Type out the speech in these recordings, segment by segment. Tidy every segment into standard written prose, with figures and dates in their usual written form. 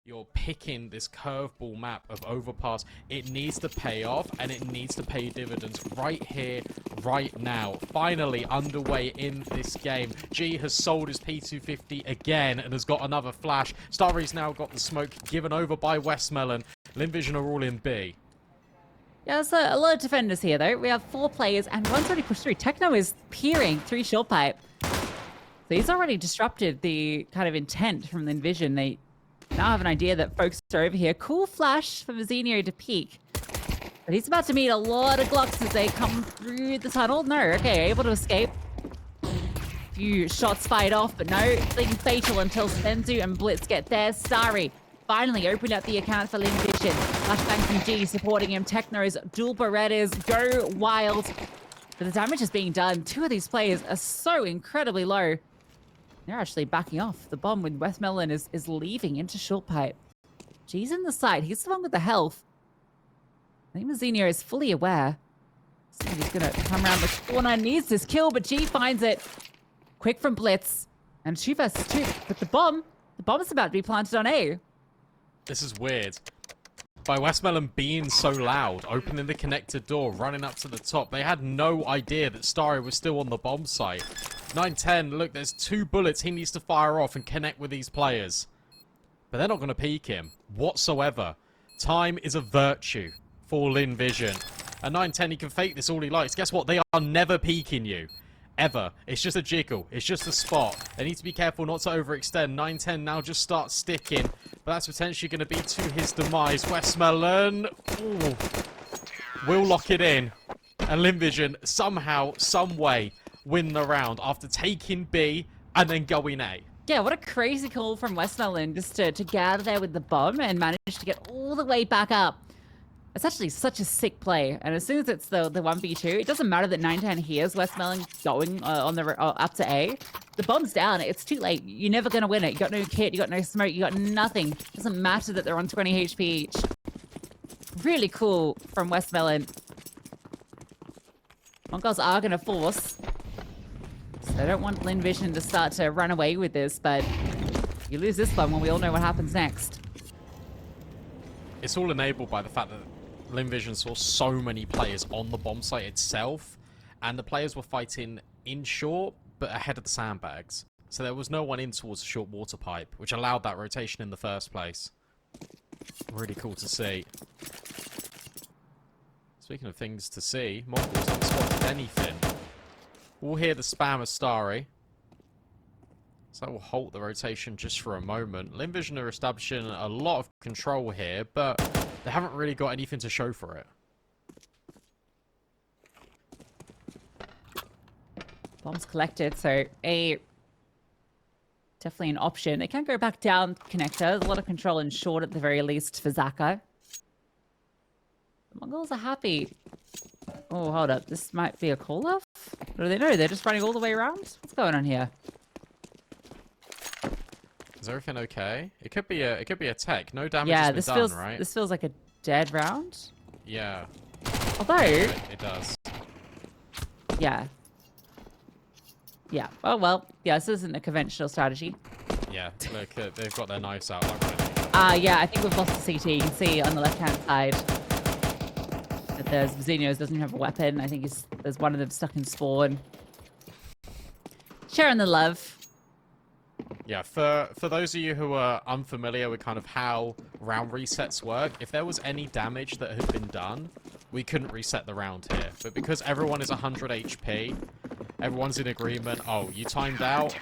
You're picking this curveball map of Overpass. It needs to pay off, and it needs to pay dividends right here, right now. Finally underway in this game. G has sold his P250 again and has got another flash. Starry's now got the smoke given over by Westmelon. Lynn Vision are all in B. Yeah, there's a lot of defenders here, though. We have 4 players, and one's already pushed through. Techno is peering through short pipe. So he's already disrupted the kind of intent from Lynn Vision. They now have an idea that folks are over here. Cool flash for Vizinho to peek. But he's about to meet a lot of Glocks as they come through the tunnel. No, okay, able to escape. A few shots fired off, but no, thing fatal until Spenzu and Blitz get there. Starry finally opened up the account for Lynn Vision. Flashbang from G supporting him. Techno's dual Berettas go wild. But the damage is being done. 2 of these players are so incredibly low. They're actually backing off. The bomb with Westmelon is leaving into short pipe. G's in the side. He's the one with the health. I think Vizinho is fully aware. So he's going to come around the corner. Needs this kill, but G finds it. Quick from Blitz. And 2 versus 2. But the bomb is about to be planted on A. This is weird. By Westmelon being so loud, opening the connector door, running up to the top, they had no idea that Starry was still on the bomb site. 9-10, look, there's 2 bullets he needs to fire off and connect with these players. But they're not going to peek him whatsoever. Time is a virtue for Lynn Vision. At 9-10, he can fake this all he likes. Guess what? They are never peeking you. Ever. It's just a jiggle. It's just a spot. They need to be careful not to overextend. 9-10 now just starts sticking. But that's potentially going to be to his demise. Westmelon will lock it in. And Lynn Vision somehow, some way, win the round after taking B and then going A. Yeah, what a crazy call from Westmelon just to gather there with the bomb and manage to get all the way back up. It's actually such a sick play, and as soon as it's the 1v2, it doesn't matter that 9-10 hears Westmelon going on the up to A. The bomb's down. It's too late. You're never going to win it. You got no kit. You got no smoke. You got nothing. It doesn't matter that they're on 20 HP each. Really cool from Westmelon. TheMongolz are going to force. So I don't want Lynn Vision to start to run away with this, but you lose this one when we all know what happens next. It's all enabled by the fact that Lynn Vision saw so many players on the bomb site itself, and the players were fighting in short, but ahead of the sandbags. So there was no one in towards the short water pipe, which allowed that rotation in the first place. Really cool to see. Speaking of things to see, TheMongolz haven't spotted anything. We'll hear the spam of Starry. So that will halt the rotation just for a moment. Lynn Vision are establishing a lot of control here, but they haven't really got anything to show for it. Bombs collected, so A definitely an option. They can go back down connector. There's a lot of control in short at the very least for Zaka. The TheMongolz are happy. Oh, hold up. This might be a call-off? What do they know? They're just running all the way around? What's going on here? Is everything okay? It could be a tech. No damage yeah, has been done, right? This feels like a dead round. Yeah. Although it does. Yeah. Yeah. Oh well. Yeah, this isn't a conventional strategy. Yeah. Look, they've got their knives out like ready. Yeah, I think we've lost the CT. You can see on the left-hand side that there's Vizinho doesn't have a weapon. I think there's one of them stuck in spawn. Sharing the love. Yeah, for those of you who are unfamiliar with kind of how round resets work, if there was any damage that had been done, we couldn't reset the round here. But because everyone is 100 HP, everyone's in agreement, oh, you timed out,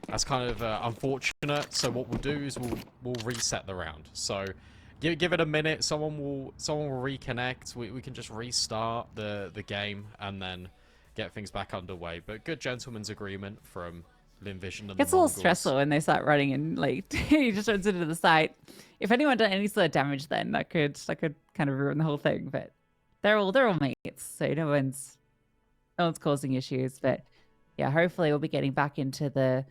that's kind of unfortunate. So what we'll do is we'll reset the round. So give it a minute, someone will reconnect, we can just restart the game and then get things back underway. But good gentleman's agreement from Lynn Vision and It's a little stressful when they start running and like he just runs into the site. If anyone done any sort of damage, then that could kind of ruin the whole thing. But they're all mates, so no one's causing issues. But yeah, hopefully we'll be getting back into the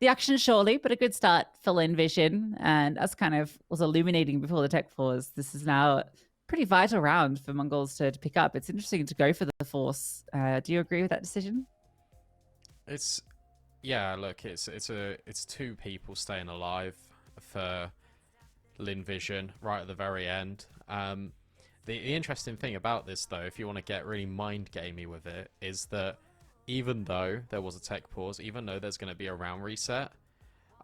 action shortly. But a good start for Lynn Vision, and as kind of was illuminating before the tech pause, this is now a pretty vital round for TheMongolz to pick up. It's interesting to go for the force. Do you agree with that decision? Yeah, look, it's 2 people staying alive for Lynn Vision right at the very end. The interesting thing about this, though, if you want to get really mind-gamey with it, is that even though there was a tech pause, even though there's going to be a round reset,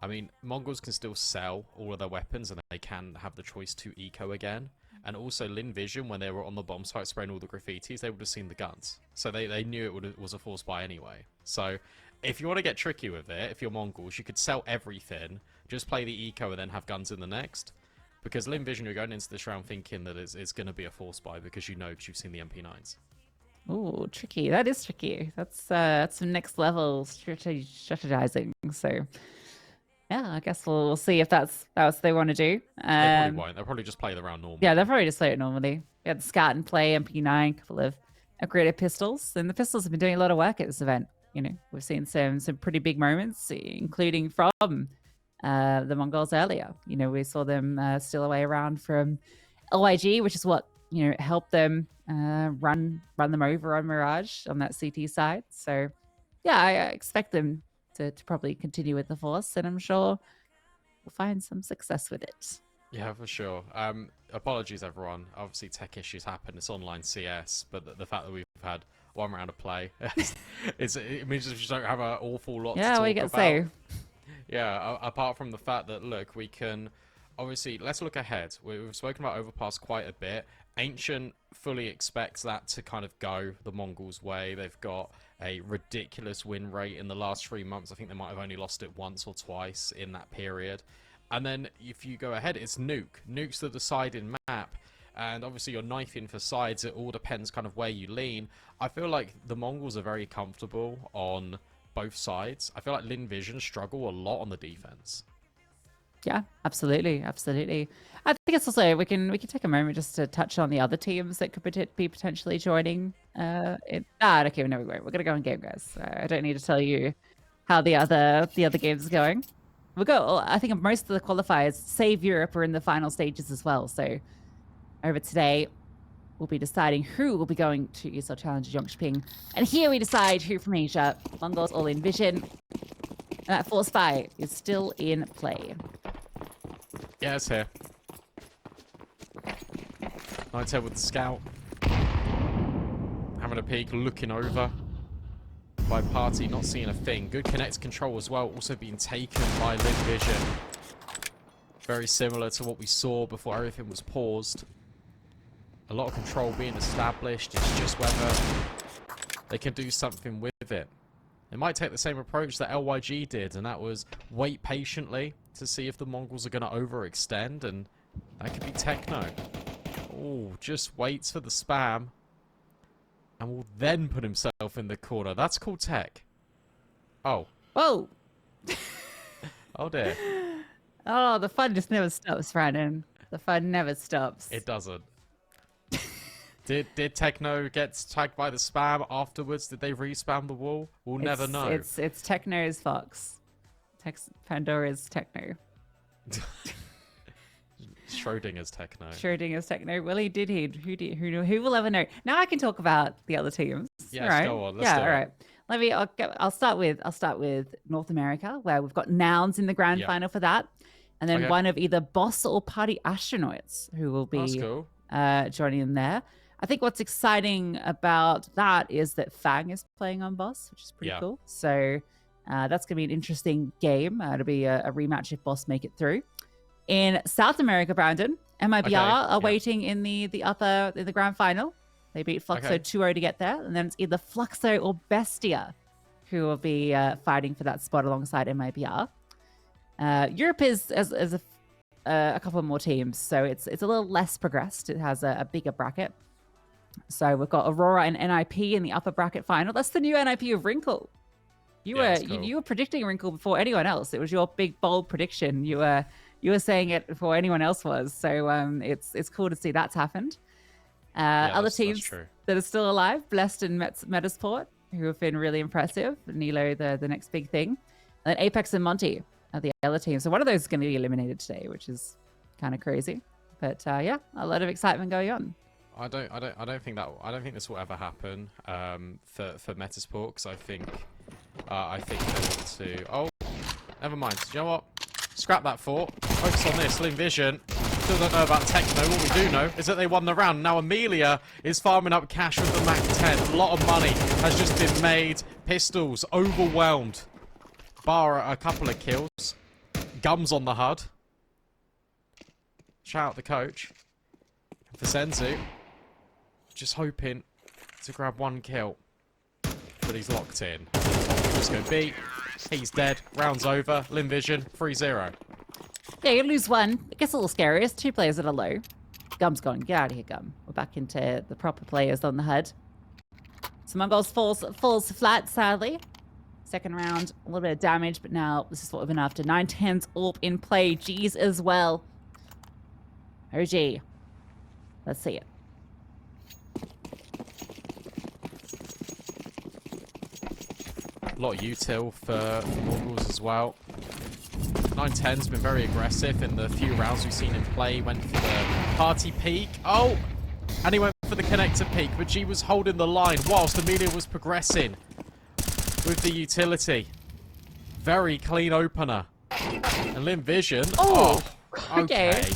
I mean, Mongols can still sell all of their weapons and they can have the choice to eco again. And also, Lynn Vision, when they were on the bomb site spraying all the graffitis, they would have seen the guns. So they knew it was a force buy anyway. So if you want to get tricky with it, if you're Mongols, you could sell everything, just play the eco and then have guns in the next. Because Lynn Vision, you're going into this round thinking that it's going to be a force buy because because you've seen the MP9s. Ooh, tricky. That is tricky. That's some next level strategizing. So, yeah, I guess we'll see if that's what they want to do. They probably won't. They'll probably just play the round normally. Yeah, they'll probably just play it normally. We had the Scout and play, MP9, couple of upgraded pistols. And the pistols have been doing a lot of work at this event. You know, we've seen some pretty big moments, including from the Mongols earlier. You know, we saw them steal away around from LYG, which is what, you know, helped them run them over on Mirage on that CT side. So, yeah, I expect them to probably continue with the Force, and I'm sure we'll find some success with it. Yeah, for sure. Apologies, everyone. Obviously, tech issues happen. It's online CS, but the fact that we've had one round of play, it means we just don't have an awful lot to talk about. Yeah, what you got to say? Yeah, apart from the fact that, look, we can... Obviously, let's look ahead. We've spoken about Overpass quite a bit. Ancient fully expects that to kind of go the Mongols' way. They've got a ridiculous win rate in the last 3 months. I think they might have only lost it once or twice in that period. And then if you go ahead, it's Nuke. Nuke's the deciding map. And obviously you're knifing for sides. It all depends kind of where you lean. I feel like the Mongols are very comfortable on both sides. I feel like Lynn Vision struggle a lot on the defense. Yeah, absolutely, absolutely. I think it's also we can take a moment just to touch on the other teams that could be potentially joining. Okay, no, we won't. We're gonna go on game, guys. I don't need to tell you how the other games are going. We'll go. I think most of the qualifiers, save Europe, are in the final stages as well. So over today, we'll be deciding who will be going to ESL Challenger Jönköping, and here we decide who from Asia. Mongols all in Vision. And that Force Spy is still in play. Yeah, it's here. 910 with the Scout. Having a peek, looking over. By Party, not seeing a thing. Good connect control as well, also being taken by Lynn Vision. Very similar to what we saw before everything was paused. A lot of control being established. It's just whether they can do something with it. It might take the same approach that LYG did, and that was wait patiently to see if the Mongols are going to overextend, and that could be Techno. Oh, just waits for the spam, and will then put himself in the corner. That's called tech. Oh. Whoa! Oh dear. Oh, the fun just never stops, Brandon. The fun never stops. It doesn't. Did Techno get tagged by the spam afterwards? Did they respam the wall? We'll never know. It's Techno's Fox. Pandora's Techno. Schrodinger's Techno. Schrodinger's Techno. Well, he? Who will ever know? Now I can talk about the other teams. Yeah, right. go on. Let's do it. All right. I'll start with North America, where we've got Nouns in the grand final for that, and then one of either Boss or Party Astronauts who will be joining them there. I think what's exciting about that is that Fang is playing on Boss, which is pretty cool. So that's going to be an interesting game. It'll be a rematch if Boss make it through. In South America, Brandon, MIBR are waiting in the grand final. They beat Fluxo 2-0 to get there. And then it's either Fluxo or Bestia who will be fighting for that spot alongside MIBR. Europe is a couple more teams, so it's a little less progressed. It has a bigger bracket. So we've got Aurora and NIP in the upper bracket final. That's the new NIP of Wrinkle. You were predicting Wrinkle before anyone else. It was your big bold prediction. You were saying it before anyone else was. So it's cool to see that's happened. Other teams that are still alive, Blessed and Metasport, who have been really impressive. Nilo, the next big thing. And then Apex and Monty are the other team. So one of those is going to be eliminated today, which is kind of crazy. But a lot of excitement going on. I don't think this will ever happen for Metasport, because I think they want to. Oh, never mind. Do you know what? Scrap that thought. Focus on this. Lynn Vision. still don't know about Techno. What we do know is that they won the round. Now Amelia is farming up cash with the MAC-10. A lot of money has just been made. Pistols overwhelmed. Bar a couple of kills. Gums on the HUD. Shout out the coach. And for Senzu, just hoping to grab one kill. But he's locked in. Just go B. He's dead. Round's over. Lynn Vision, 3-0. Yeah, you lose one. It gets a little scary. It's 2 players that are low. Gum's gone. Get out of here, Gum. We're back into the proper players on the HUD. So TheMongolz falls flat, sadly. Second round, a little bit of damage, but now this is what we've been after. 9-10's AWP in play. G's as well. OG. Let's see it. A lot of util for TheMongolz as well. 9-10's been very aggressive in the few rounds we've seen him play. He went for the party peak. Oh! And he went for the connector peak, but G was holding the line whilst Amelia was progressing with the utility. Very clean opener. And Lynn Vision. Oh! Okay.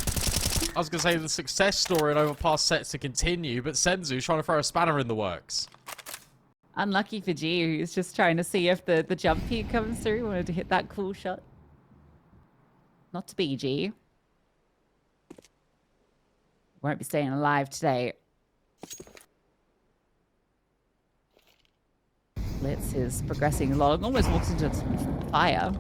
I was going to say the success story in Overpass set to continue, but Senzu's trying to throw a spanner in the works. Unlucky for G, who's just trying to see if the jump peak comes through. He wanted to hit that cool shot. Not to be, G. Won't be staying alive today. Blitz is progressing along. Almost walks into some fire.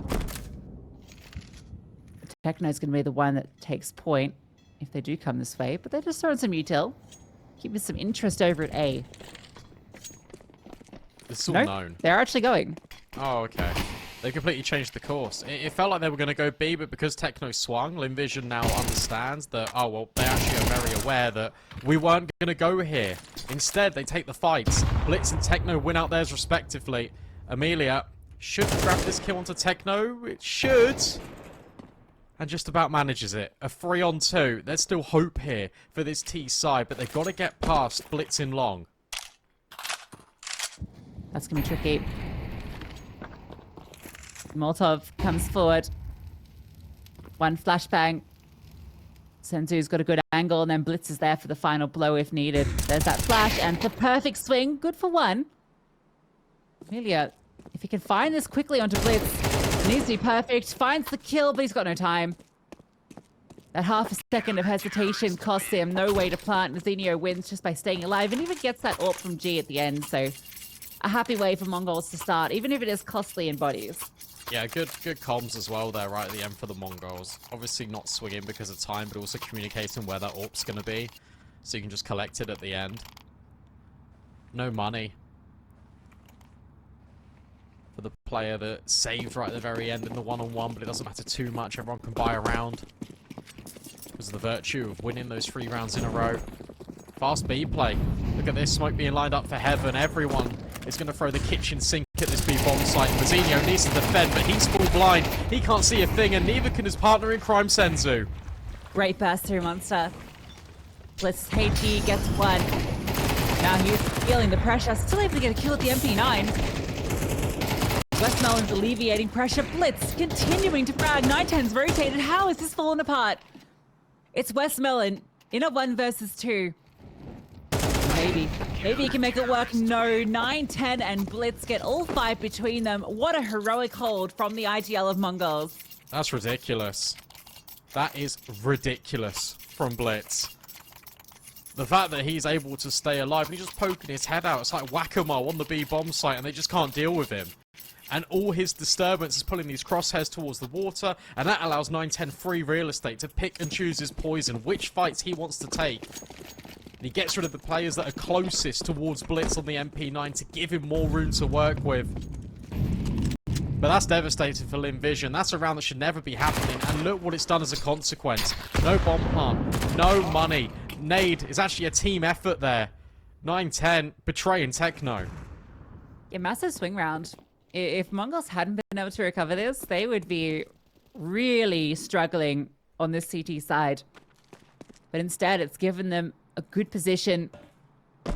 Techno's going to be the one that takes point if they do come this way. But they're just throwing some util. Keeping some interest over at A. It's all known. They're actually going. Oh, okay. They completely changed the course. It felt like they were going to go B, but because Techno swung, Lynn Vision now understands that, oh, well, they actually are very aware that we weren't going to go here. Instead, they take the fights. Blitz and Techno win out theirs respectively. Amelia should grab this kill onto Techno. It should. And just about manages it. A 3-on-2. There's still hope here for this T side, but they've got to get past Blitz in long. That's going to be tricky. Molotov comes forward. One flashbang. Senzu's got a good angle, and then Blitz is there for the final blow if needed. There's that flash, and the perfect swing. Good for one. Amelia, if he can find this quickly onto Blitz, it needs to be perfect. Finds the kill, but he's got no time. That half a second of hesitation costs him. No way to plant. Zinio wins just by staying alive, and even gets that AWP from G at the end, so a happy way for TheMongolz to start, even if it is costly in bodies. Yeah, good comms as well there right at the end for TheMongolz. Obviously not swinging because of time, but also communicating where that AWP's going to be. So you can just collect it at the end. No money for the player that saved right at the very end in the one-on-one, but it doesn't matter too much. Everyone can buy a round. Because of the virtue of winning those 3 rounds in a row. Fast B play. Look at this smoke being lined up for heaven. Everyone is going to throw the kitchen sink at this B bomb site. Mazinho needs to defend, but he's full blind. He can't see a thing, and neither can his partner in crime, Senzu. Great burst through Monster. Blitz HG gets one. Now he's feeling the pressure. Still able to get a kill at the MP9. Westmelon's alleviating pressure. Blitz continuing to frag. 9-10's rotated. How is this falling apart? It's Westmelon in a 1 versus 2. Maybe he can make it work. No, 9-10 and Blitz get all 5 between them. What a heroic hold from the IGL of TheMongolz. That's ridiculous. That is ridiculous from Blitz. The fact that he's able to stay alive, and he's just poking his head out. It's like whack-a-mole on the B bomb site, and they just can't deal with him. And all his disturbance is pulling these crosshairs towards the water, and that allows 9-10 free real estate to pick and choose his poison, which fights he wants to take. And he gets rid of the players that are closest towards Blitz on the MP9 to give him more room to work with. But that's devastating for Lynn Vision. That's a round that should never be happening, and look what it's done as a consequence. No bomb plant, no money. Nade is actually a team effort there. 9-10 betraying Techno. Yeah, massive swing round. If TheMongolz hadn't been able to recover this, they would be really struggling on this CT side. But instead, it's given them a good position to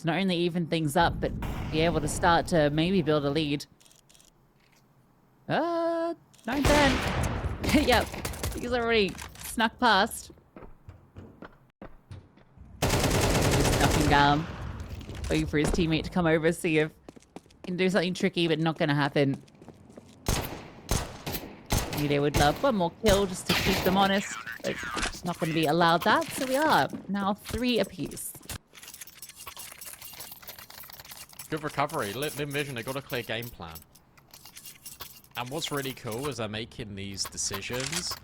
not only even things up, but be able to start to maybe build a lead. 9-10. Yep, he's already snuck past. waiting for his teammate to come over, see if he can do something tricky, but not going to happen. Maybe they would love one more kill just to keep them honest, but it's not going to be allowed that, so we are now 3 apiece. Good recovery. Lynn Vision, they got a clear game plan. And what's really cool is they're making these decisions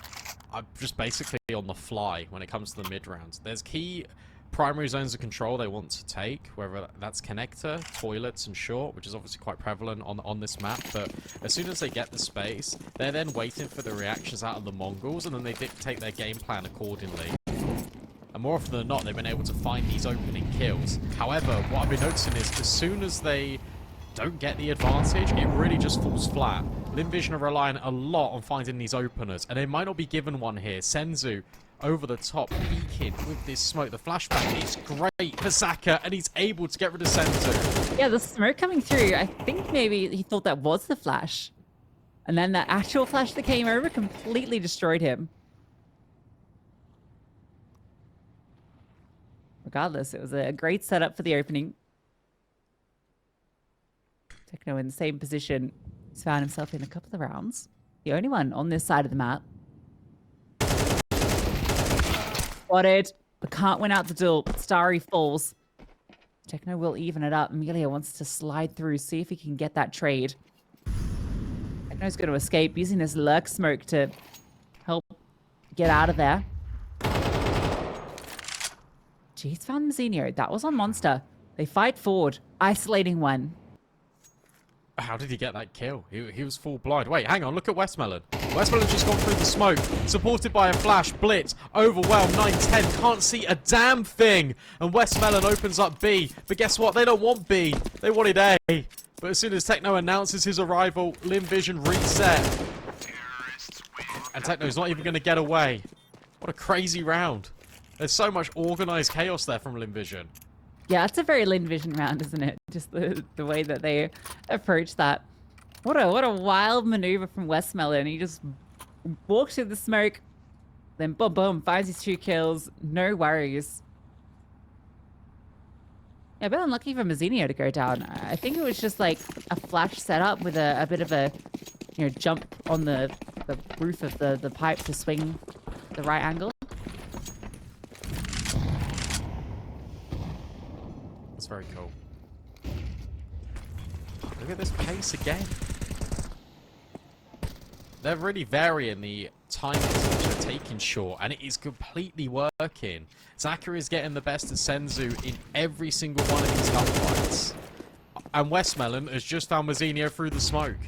just basically on the fly when it comes to the mid-rounds. There's key primary zones of control they want to take, whether that's connector, toilets, and short, which is obviously quite prevalent on this map. But as soon as they get the space, they're then waiting for the reactions out of the Mongols, and then they dictate their game plan accordingly. And more often than not, they've been able to find these opening kills. However, what I've been noticing is as soon as they don't get the advantage, it really just falls flat. Lynn Vision are relying a lot on finding these openers, and they might not be given one here. Senzu over the top, peeking with this smoke. The flashback is great for Zaka, and he's able to get rid of Senzu. Yeah, the smoke coming through, I think maybe he thought that was the flash. And then that actual flash that came over completely destroyed him. Regardless, it was a great setup for the opening. Techno in the same position. He's found himself in a couple of rounds. The only one on this side of the map. Spotted, but can't win out the duel. Starry falls. Techno will even it up. Amelia wants to slide through, see if he can get that trade. Techno's going to escape, using this lurk smoke to help get out of there. He's found Zinio. That was on Monster. They fight forward, isolating one. How did he get that kill? He was full blind. Wait, hang on. Look at Westmelon. Westmelon just gone through the smoke. Supported by a flash. Blitz. Overwhelmed. 9-10. Can't see a damn thing. And Westmelon opens up B. But guess what? They don't want B. They wanted A. But as soon as Techno announces his arrival, Lynn Vision reset. And Techno's not even going to get away. What a crazy round. There's so much organized chaos there from Lynn Vision. Yeah, it's a very Lynn Vision round, isn't it? Just the way that they approach that. What a wild maneuver from Westmelon. He just walks through the smoke, then boom, boom, finds his 2 kills. No worries. Yeah, a bit unlucky for Mazzinio to go down. I think it was just like a flash setup with a bit of a jump on the roof of the pipe to swing the right angle. That's very cool. Look at this pace again. They're really varying the timings which they're taking short, and it is completely working. Zaka is getting the best of Senzu in every single one of these gunfights. And Westmelon has just found Mazzinio through the smoke.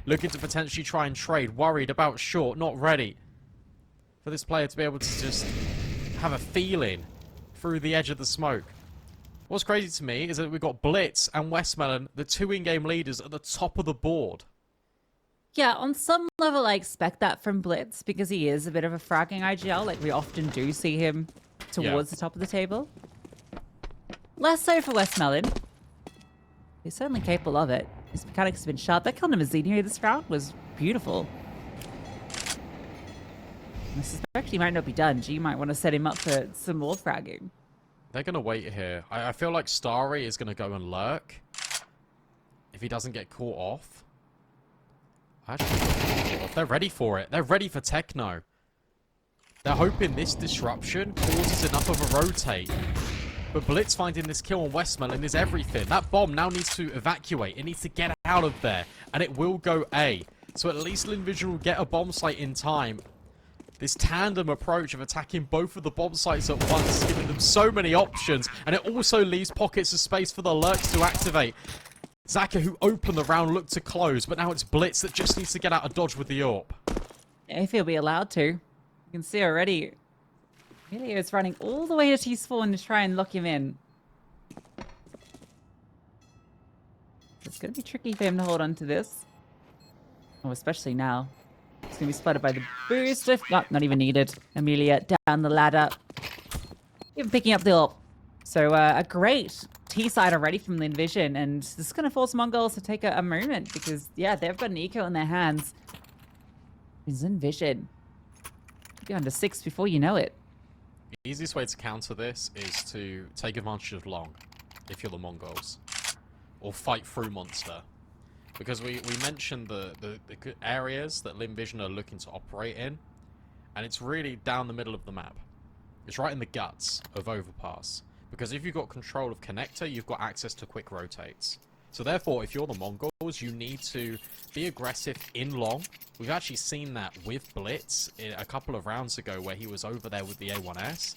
Looking to potentially try and trade. Worried about short, not ready. For this player to be able to just have a feeling through the edge of the smoke. What's crazy to me is that we've got Blitz and Westmelon, the 2 in-game leaders, at the top of the board. Yeah, on some level I expect that from Blitz because he is a bit of a fragging IGL. Like, we often do see him towards the top of the table. Less so for Westmelon. He's certainly capable of it. His mechanics have been sharp. That kill on Mazzinio this round was beautiful. I suspect he might not be done. G might want to set him up for some more fragging. They're going to wait here. I feel like Starry is going to go and lurk. If he doesn't get caught off. Actually, they're ready for it. They're ready for Techno. They're hoping this disruption causes enough of a rotate. But Blitz finding this kill on Westmelon is everything. That bomb now needs to evacuate. It needs to get out of there. And it will go A. So at least Lynn Vision will get a bomb site in time. This tandem approach of attacking both of the bomb sites at once, giving them so many options, and it also leaves pockets of space for the lurks to activate. Zaka, who opened the round, looked to close, but now it's Blitz that just needs to get out of dodge with the AWP. If he'll be allowed to. You can see already, Emilio is running all the way to T-spawn to try and lock him in. It's going to be tricky for him to hold on to this. Oh, especially now. It's going to be spotted by the boost. Not even needed. Amelia down the ladder. Even picking up the AWP. So a great T-side already from Lynn Vision. And this is going to force Mongols to take a moment. Because, yeah, they've got an eco in their hands. It's Lynn Vision. Go under 6 before you know it. The easiest way to counter this is to take advantage of long. if you're the Mongols. Or fight through monster. Because we mentioned the areas that Lynn Vision are looking to operate in. And it's really down the middle of the map. It's right in the guts of Overpass. Because if you've got control of Connector, you've got access to quick rotates. So therefore, if you're the Mongols, you need to be aggressive in long. We've actually seen that with Blitz a couple of rounds ago where he was over there with the A1S.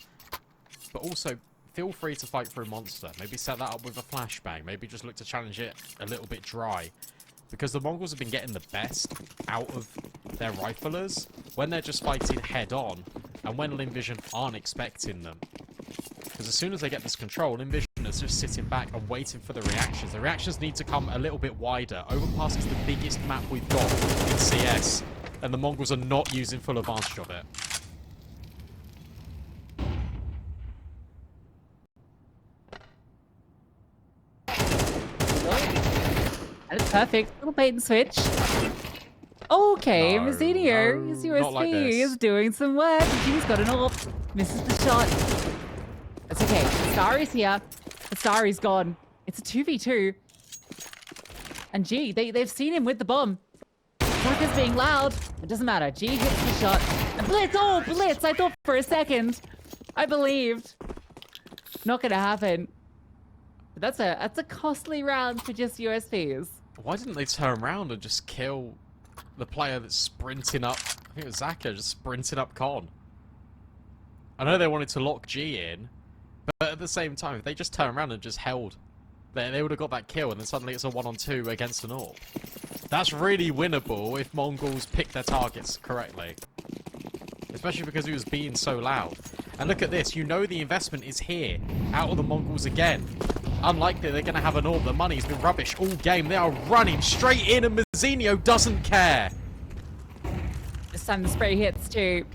But also, feel free to fight through monster. Maybe set that up with a flashbang. Maybe just look to challenge it a little bit dry. Because the Mongols have been getting the best out of their riflers when they're just fighting head on and when Lynn Vision aren't expecting them. Because as soon as they get this control, Lynn Vision is just sitting back and waiting for the reactions. The reactions need to come a little bit wider. Overpass is the biggest map we've got in CS, and the Mongols are not using full advantage of it. That is perfect. Little bait and switch. Okay, No, Mazinio, no, his not like USP this. is doing some work. He's got an AWP. Misses the shot. It's okay. Starry's here. The Starry's gone. It's a 2v2. And G, they've seen him with the bomb. Zucker's being loud. It doesn't matter. G hits the shot. And Blitz! Oh, Blitz! I thought for a second. I believed. Not gonna happen. But that's a costly round for just USPs. Why didn't they turn around and just kill the player that's sprinting up? I think it was Zaka just sprinting up Con. I know they wanted to lock G in, but at the same time, if they just turn around and just held, they would have got that kill, and then suddenly it's a 1-on-2 against an AWP. That's really winnable if Mongols pick their targets correctly. Especially because he was being so loud. And look at this, you know the investment is here. Out of the Mongols again. Unlikely they're going to have an AWP. The money's been rubbish all game. They are running straight in and Mazinio doesn't care. This time the spray hits too.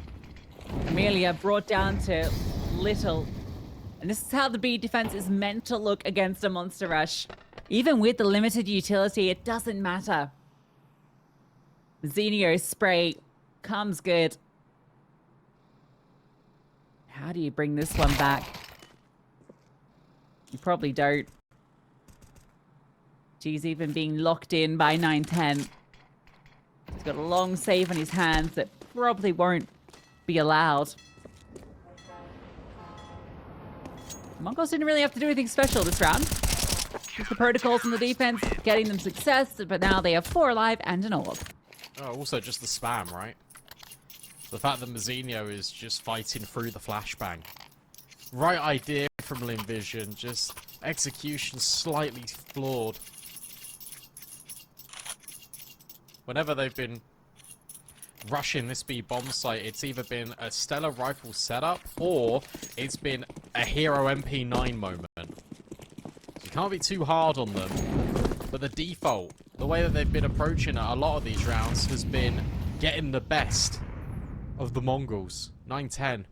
Amelia brought down to little. And this is how the B defense is meant to look against a monster rush. Even with the limited utility, it doesn't matter. Mazinio's spray comes good. How do you bring this one back? You probably don't. G's even being locked in by 910. He's got a long save on his hands that probably won't be allowed. Mongols didn't really have to do anything special this round. Just the protocols on the defense, getting them success, but now they have 4 alive and an AWP. Oh, also just the spam, right? The fact that Mazinio is just fighting through the flashbang. Right idea from Lynn Vision, just execution slightly flawed. Whenever they've been rushing this B bomb site, it's either been a stellar rifle setup or it's been a hero MP9 moment. You can't be too hard on them, but the default, the way that they've been approaching a lot of these rounds has been getting the best of the Mongols. 9-10.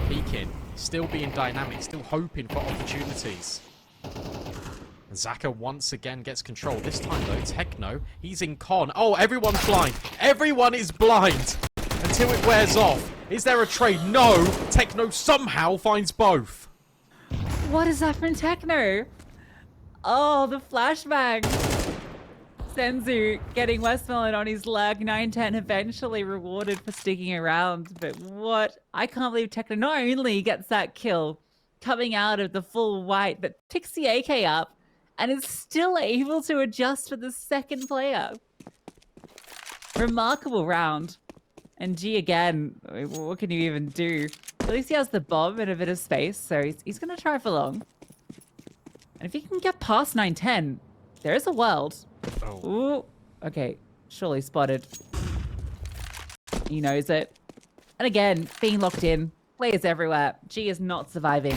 Peeking. Still being dynamic. Still hoping for opportunities. And Zaka once again gets control. This time though, Techno, he's in con. Oh, everyone's blind. Everyone is blind. Until it wears off. Is there a trade? No. Techno somehow finds both. What is that from Techno? Oh, the flashbang. Senzu getting Westmelon on his leg. 910 eventually rewarded for sticking around. But what? I can't believe Techno not only gets that kill coming out of the full white, but picks the AK up and is still able to adjust for the second player. Remarkable round. And G again, what can you even do? At least he has the bomb and a bit of space, so he's going to try for long. And if he can get past 910, there is a world. Oh. Ooh, okay, surely spotted. He knows it. And again, being locked in, players everywhere. G is not surviving.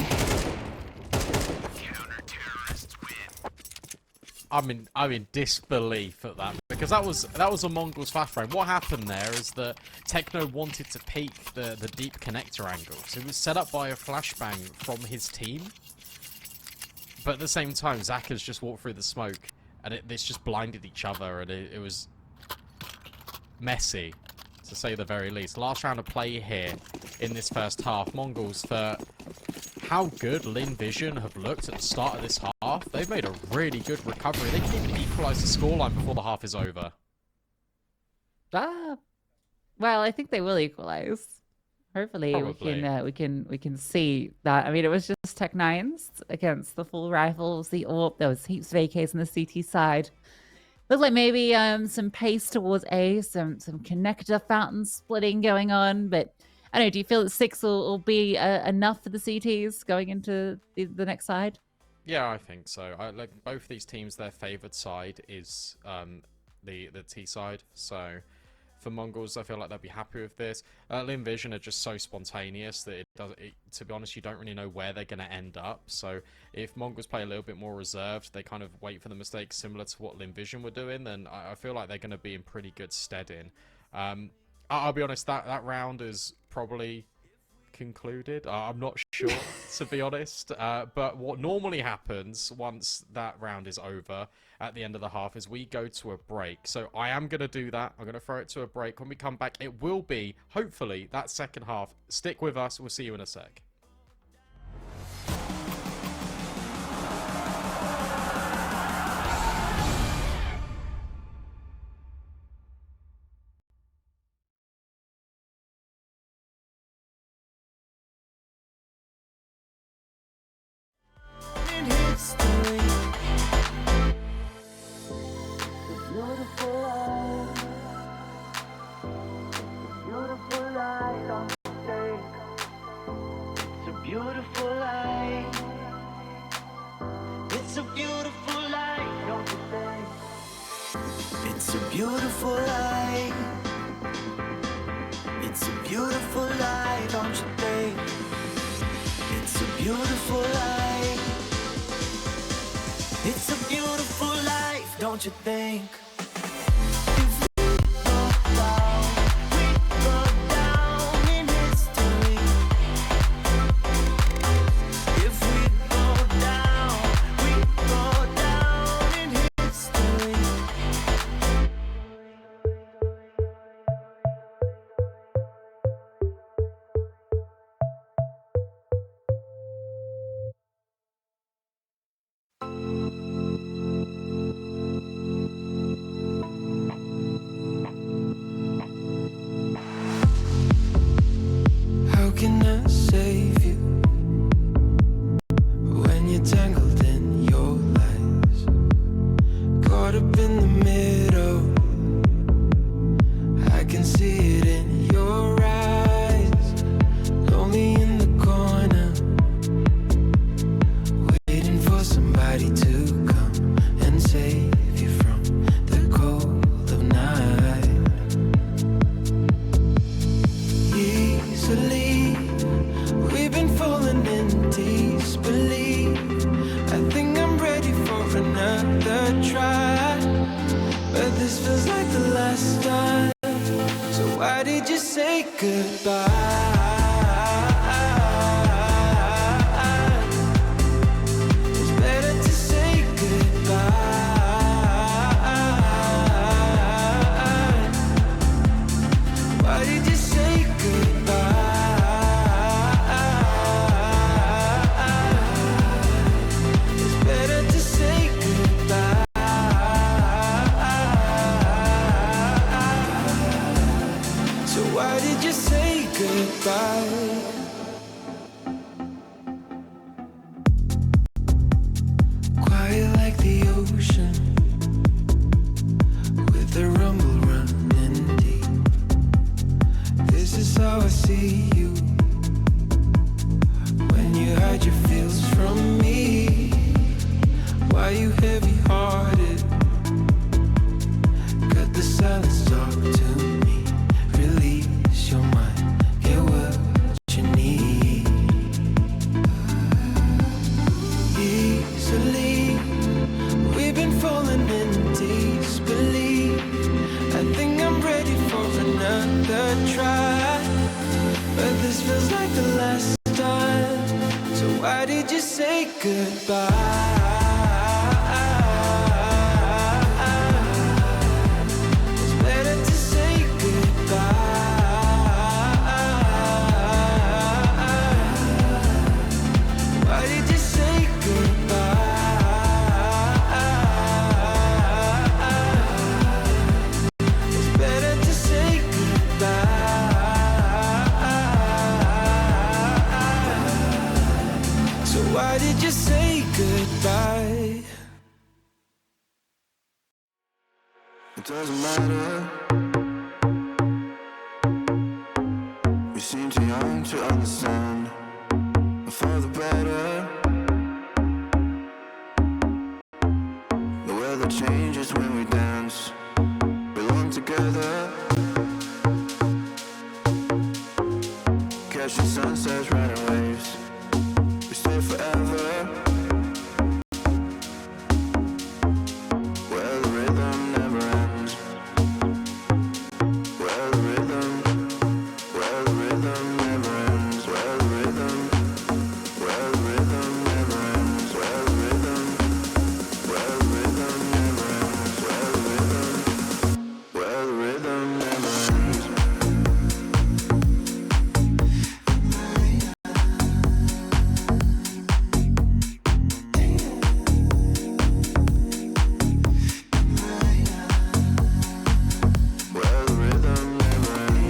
I'm in disbelief at that, because that was a Mongols fast frame. What happened there is that Techno wanted to peek the deep connector angle, so it was set up by a flashbang from his team. But at the same time, Zaka's just walked through the smoke, and it's just blinded each other, and it was messy, to say the very least. Last round of play here in this first half. Mongols, for how good Lynn Vision have looked at the start of this half. They've made a really good recovery. They can even equalise the scoreline before the half is over. Well, I think they will equalize. Hopefully, Probably. we can see that. I mean, it was just Tech Nines against the full rifles, the AWP. There was heaps of AKs on the CT side. Looked like maybe some pace towards A, some connector fountain splitting going on. But I don't know. Do you feel that 6 will be enough for the CTs going into the next side? Yeah, I think so. Like both these teams, their favoured side is the T side. So for Mongols, I feel like they'll be happy with this. Lynn Vision are just so spontaneous that to be honest, you don't really know where they're going to end up. So if Mongols play a little bit more reserved, they kind of wait for the mistakes similar to what Lynn Vision were doing, then I feel like they're going to be in pretty good stead in. I'll be honest, that round is probably concluded. I'm not sure, to be honest. But what normally happens once that round is over at the end of the half is we go to a break. So I am going to do that. I'm going to throw it to a break. When we come back, it will be, hopefully, that second half. Stick with us. We'll see you in a sec. It's a beautiful life. It's a beautiful life, don't you think? It's a beautiful life. It's a beautiful life, don't you think? How can I save you when you're tangled in your lies? Caught up in the middle, I can see it in your eyes. Lonely in the corner, waiting for somebody to come and save you from the cold of night. Easily, we've been falling in disbelief. I think I'm ready for another try, but this feels like the last time. So why did you say goodbye? It's better to say goodbye. Why did you say goodbye? It's better to say goodbye. So why did you say goodbye? Quiet like the ocean, with the rumble running deep. This is how I see you, when you hide your feels from me. Why you heavy-hearted? Cut the silence, talk to me. Release your mind, get what you need. Easily, we've been falling in disbelief. I think I'm ready for another try, but this feels like the last time. So why did you say goodbye? It's better to say goodbye. It doesn't matter. We seem too young to understand. For the better. The weather changes when we dance. Belong together. Catching sunsets, riding waves. We stay forever. Where the rhythm never ends. Where the rhythm never ends. Where the rhythm never ends. Where the rhythm never ends. Where the rhythm never ends. Where the rhythm never ends. Where the rhythm never ends. Where the rhythm never ends.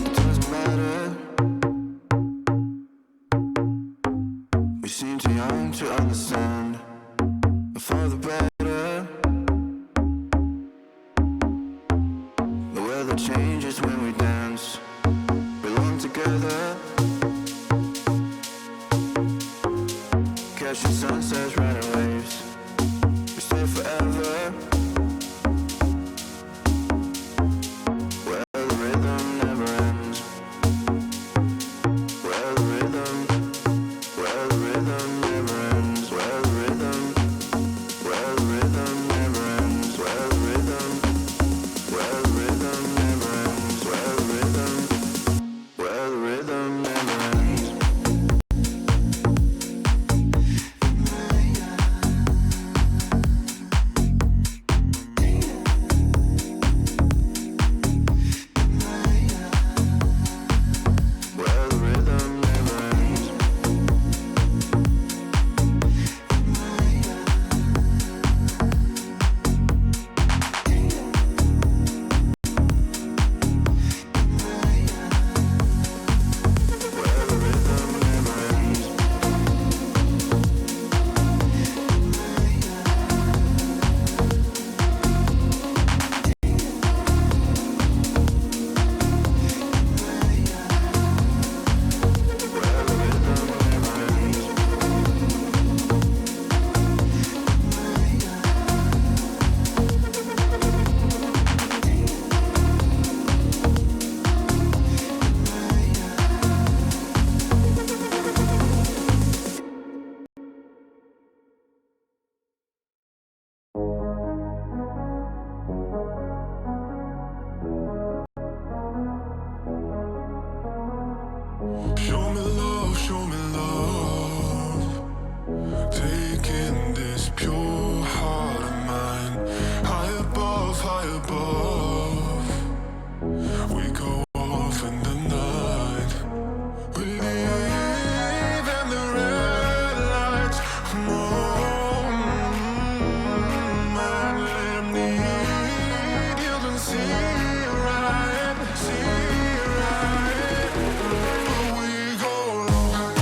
It doesn't matter. We seem too young to understand. For the better. The weather changes when we dance. Belong together. Catching sunsets, riding waves. We stay forever. Where the rhythm never ends. Where the rhythm never ends. Where the rhythm never ends. Where the rhythm never ends. Where the rhythm never ends. Where the rhythm never ends. Where the rhythm never ends. Where the rhythm never ends. Show me love, taking this pure heart of mine, high above, we go off in the night, we leave in the red lights, and let 'em need you can see right, we go long.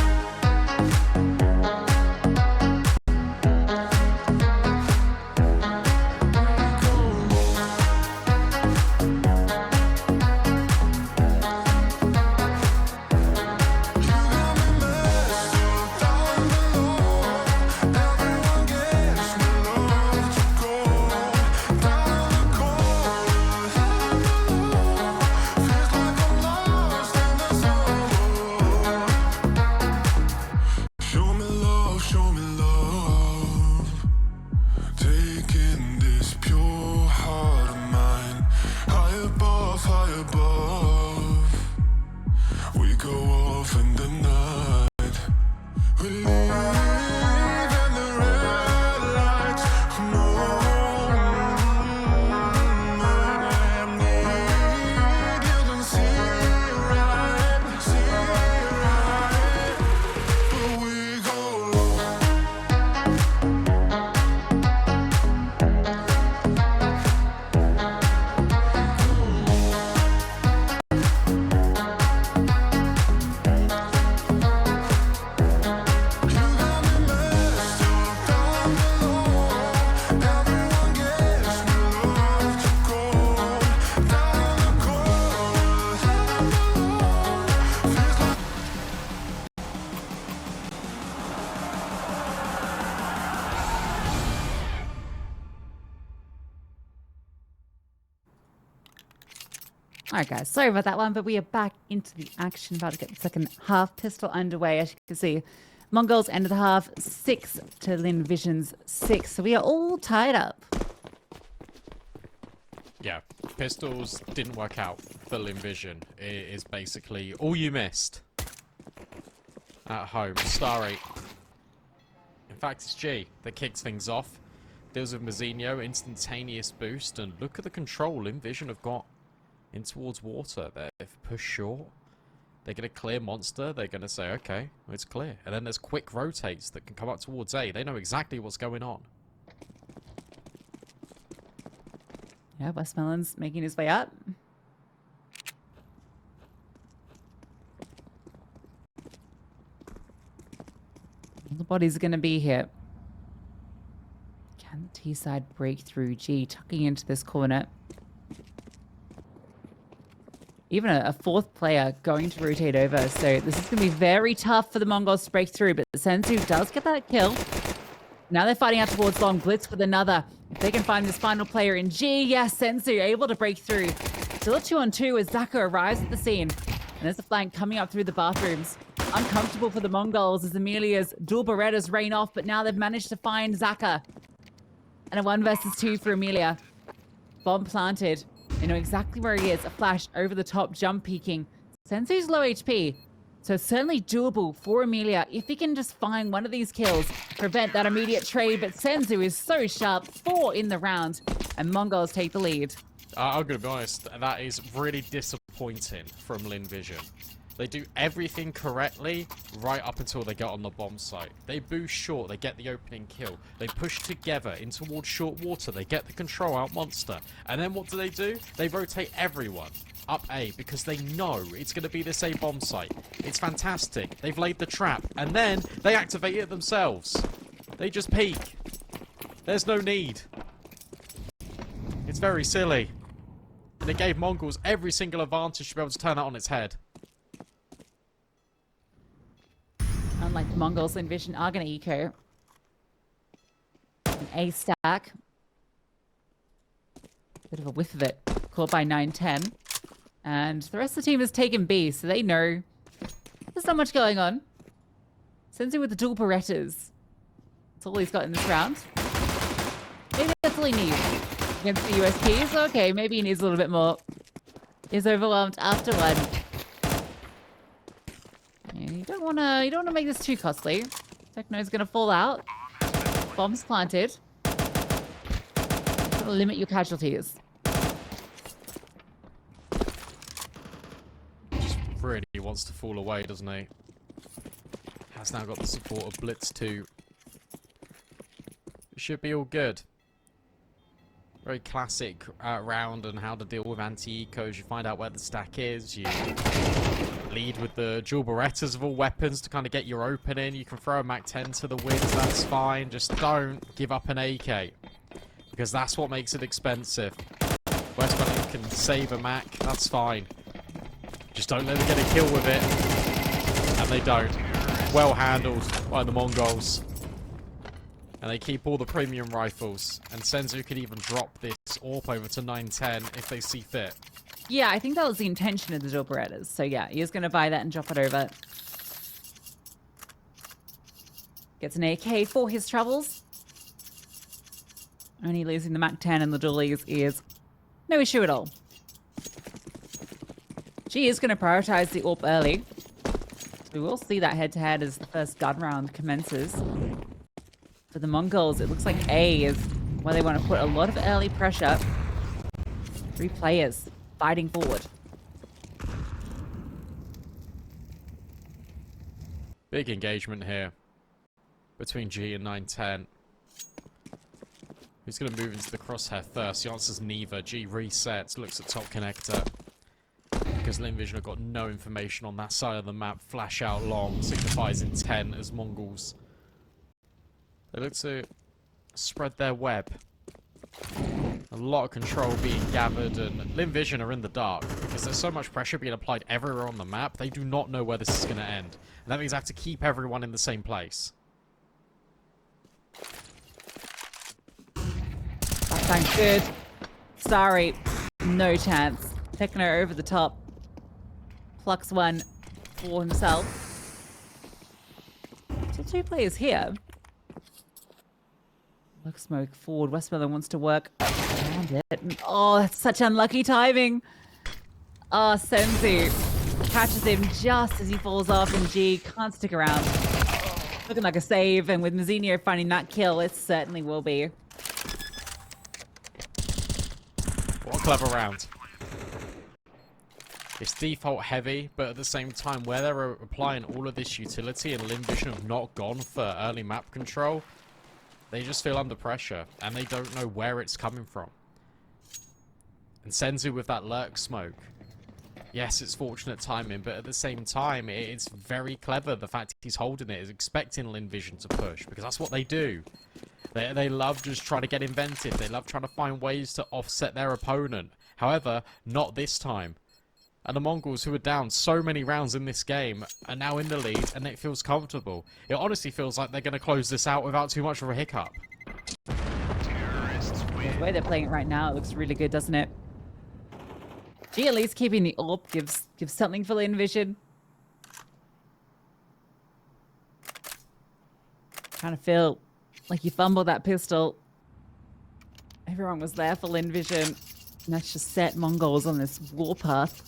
All right, guys, sorry about that one, but we are back into the action. About to get the second half pistol underway. As you can see, Mongols end of the half 6 to Lynn Vision's 6. So we are all tied up. Yeah, pistols didn't work out for Lynn Vision. It is basically all you missed at home. Starry. In fact, it's G that kicks things off. Deals with Mazzinho, instantaneous boost, and look at the control Lynn Vision have got in towards water. They've pushed short. They're going to clear monster. They're going to say, okay, well, it's clear. And then there's quick rotates that can come up towards A. They know exactly what's going on. Yeah, Westmelon's making his way up. The bodies are going to be here. Can the T-side break through? G tucking into this corner. Even a fourth player going to rotate over. So this is going to be very tough for the Mongols to break through. But Senzu does get that kill. Now they're fighting out towards long. Blitz with another. If they can find this final player in G. Yes, Senzu able to break through. Still a 2-on-2 as Zaka arrives at the scene. And there's the flank coming up through the bathrooms. Uncomfortable for the Mongols as Amelia's dual Berettas rain off. But now they've managed to find Zaka. And a 1 versus 2 for Amelia. Bomb planted. They know exactly where he is. A flash over the top, jump peeking. Senzu's low HP. So certainly doable for Amelia if he can just find one of these kills, prevent that immediate trade. But Senzu is so sharp. 4 in the round. And Mongols take the lead. I'm going to be honest. That is really disappointing from Lynn Vision. They do everything correctly right up until they get on the bomb site. They boost short, they get the opening kill. They push together in towards short water, they get the control out monster. And then what do? They rotate everyone up A because they know it's going to be this A bomb site. It's fantastic. They've laid the trap. And then they activate it themselves. They just peek. There's no need. It's very silly. And it gave Mongols every single advantage to be able to turn that on its head. Unlike the Mongols, Lynn Vision are going to eco. An A stack. Bit of a whiff of it. Caught by 9-10. And the rest of the team has taken B, so they know there's not much going on. Senzu with the dual Berettas. That's all he's got in this round. Maybe that's all he needs against the USPs. Okay, maybe he needs a little bit more. He's overwhelmed after one. You don't want to make this too costly. Techno's going to fall out. Bombs planted. Gonna limit your casualties. Just really wants to fall away, doesn't he? Has now got the support of Blitz too. It should be all good. Very classic round on how to deal with anti-ecos. You find out where the stack is. You lead with the dual Berettas of all weapons to kind of get your opening. You can throw a MAC-10 to the winds. That's fine. Just don't give up an AK. Because that's what makes it expensive. Westmelon can save a MAC. That's fine. Just don't let them get a kill with it. And they don't. Well handled by the Mongols. And they keep all the premium rifles. And Senzu could even drop this AWP over to 9-10 if they see fit. Yeah, I think that was the intention of the dual Berettas. So yeah, he is going to buy that and drop it over. Gets an AK for his troubles. Only losing the MAC-10 and the dualies is no issue at all. She is going to prioritize the AWP early. So we will see that head-to-head as the first gun round commences. For the Mongols, it looks like A is where they want to put a lot of early pressure. 3 players fighting forward. Big engagement here between G and 9-10. Who's going to move into the crosshair first? The answer's neither. G resets, looks at top connector. Because Lynn Vision have got no information on that side of the map. Flash out long, signifies intent as Mongols. They look to spread their web. A lot of control being gathered, and Lynn Vision are in the dark because there's so much pressure being applied everywhere on the map. They do not know where this is going to end. And that means they have to keep everyone in the same place. That sounds good. Sorry, no chance. Techno over the top. Plucks one for himself. Still 2 players here. Look, smoke forward. Westmoreland wants to work around it. Oh, that's such unlucky timing. Oh, Senzu catches him just as he falls off, and G can't stick around. Looking like a save, and with Mazzinho finding that kill, it certainly will be. What a clever round. It's default heavy, but at the same time, where they're applying all of this utility and Lynn Vision have not gone for early map control, they just feel under pressure, and they don't know where it's coming from. And Senzu with that lurk smoke. Yes, it's fortunate timing, but at the same time, it's very clever. The fact he's holding it is expecting Lynn Vision to push, because that's what they do. They love just trying to get inventive. They love trying to find ways to offset their opponent. However, not this time. And the Mongols, who are down so many rounds in this game, are now in the lead, and it feels comfortable. It honestly feels like they're going to close this out without too much of a hiccup. Yeah, the way they're playing it right now, it looks really good, doesn't it? G at least keeping the AWP gives something for Lynn Vision. Kind of feel like you fumbled that pistol. Everyone was there for Lynn Vision. And that's just set Mongols on this warpath.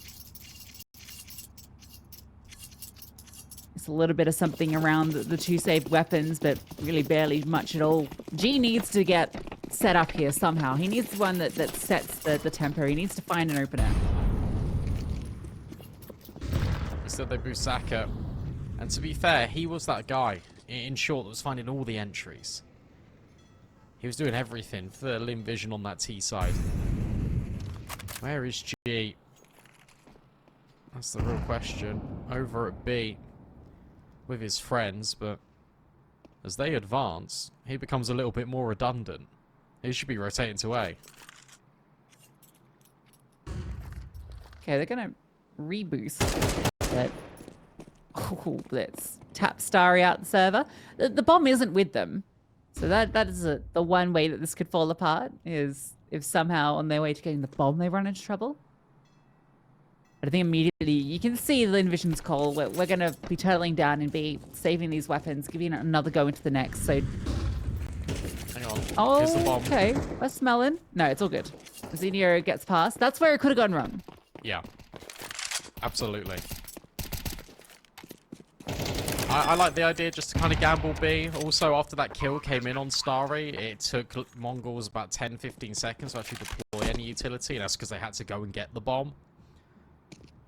It's a little bit of something around the 2 saved weapons, but really barely much at all. G needs to get set up here somehow. He needs one that sets the tempo. He needs to find an opener. Instead they boost Saka. And to be fair, he was that guy, in short, that was finding all the entries. He was doing everything for Lynn Vision on that T side. Where is G? That's the real question. Over at B with his friends, but as they advance, he becomes a little bit more redundant. He should be rotating to A. Okay, they're going to reboost. But, oh, let's tap Starry out the server. The bomb isn't with them. So that is the one way that this could fall apart, is if somehow on their way to getting the bomb they run into trouble. But I think immediately you can see Lynn Vision's call. We're going to be turtling down and be saving these weapons, giving it another go into the next. So, Hang on. oh, Here's the bomb. okay. Westmoreland. No, it's all good. Zinio gets past. That's where it could have gone wrong. Yeah. Absolutely. I like the idea just to kind of gamble B. Also, after that kill came in on Starry, it took Mongols about 10-15 seconds to actually deploy any utility, and that's because they had to go and get the bomb.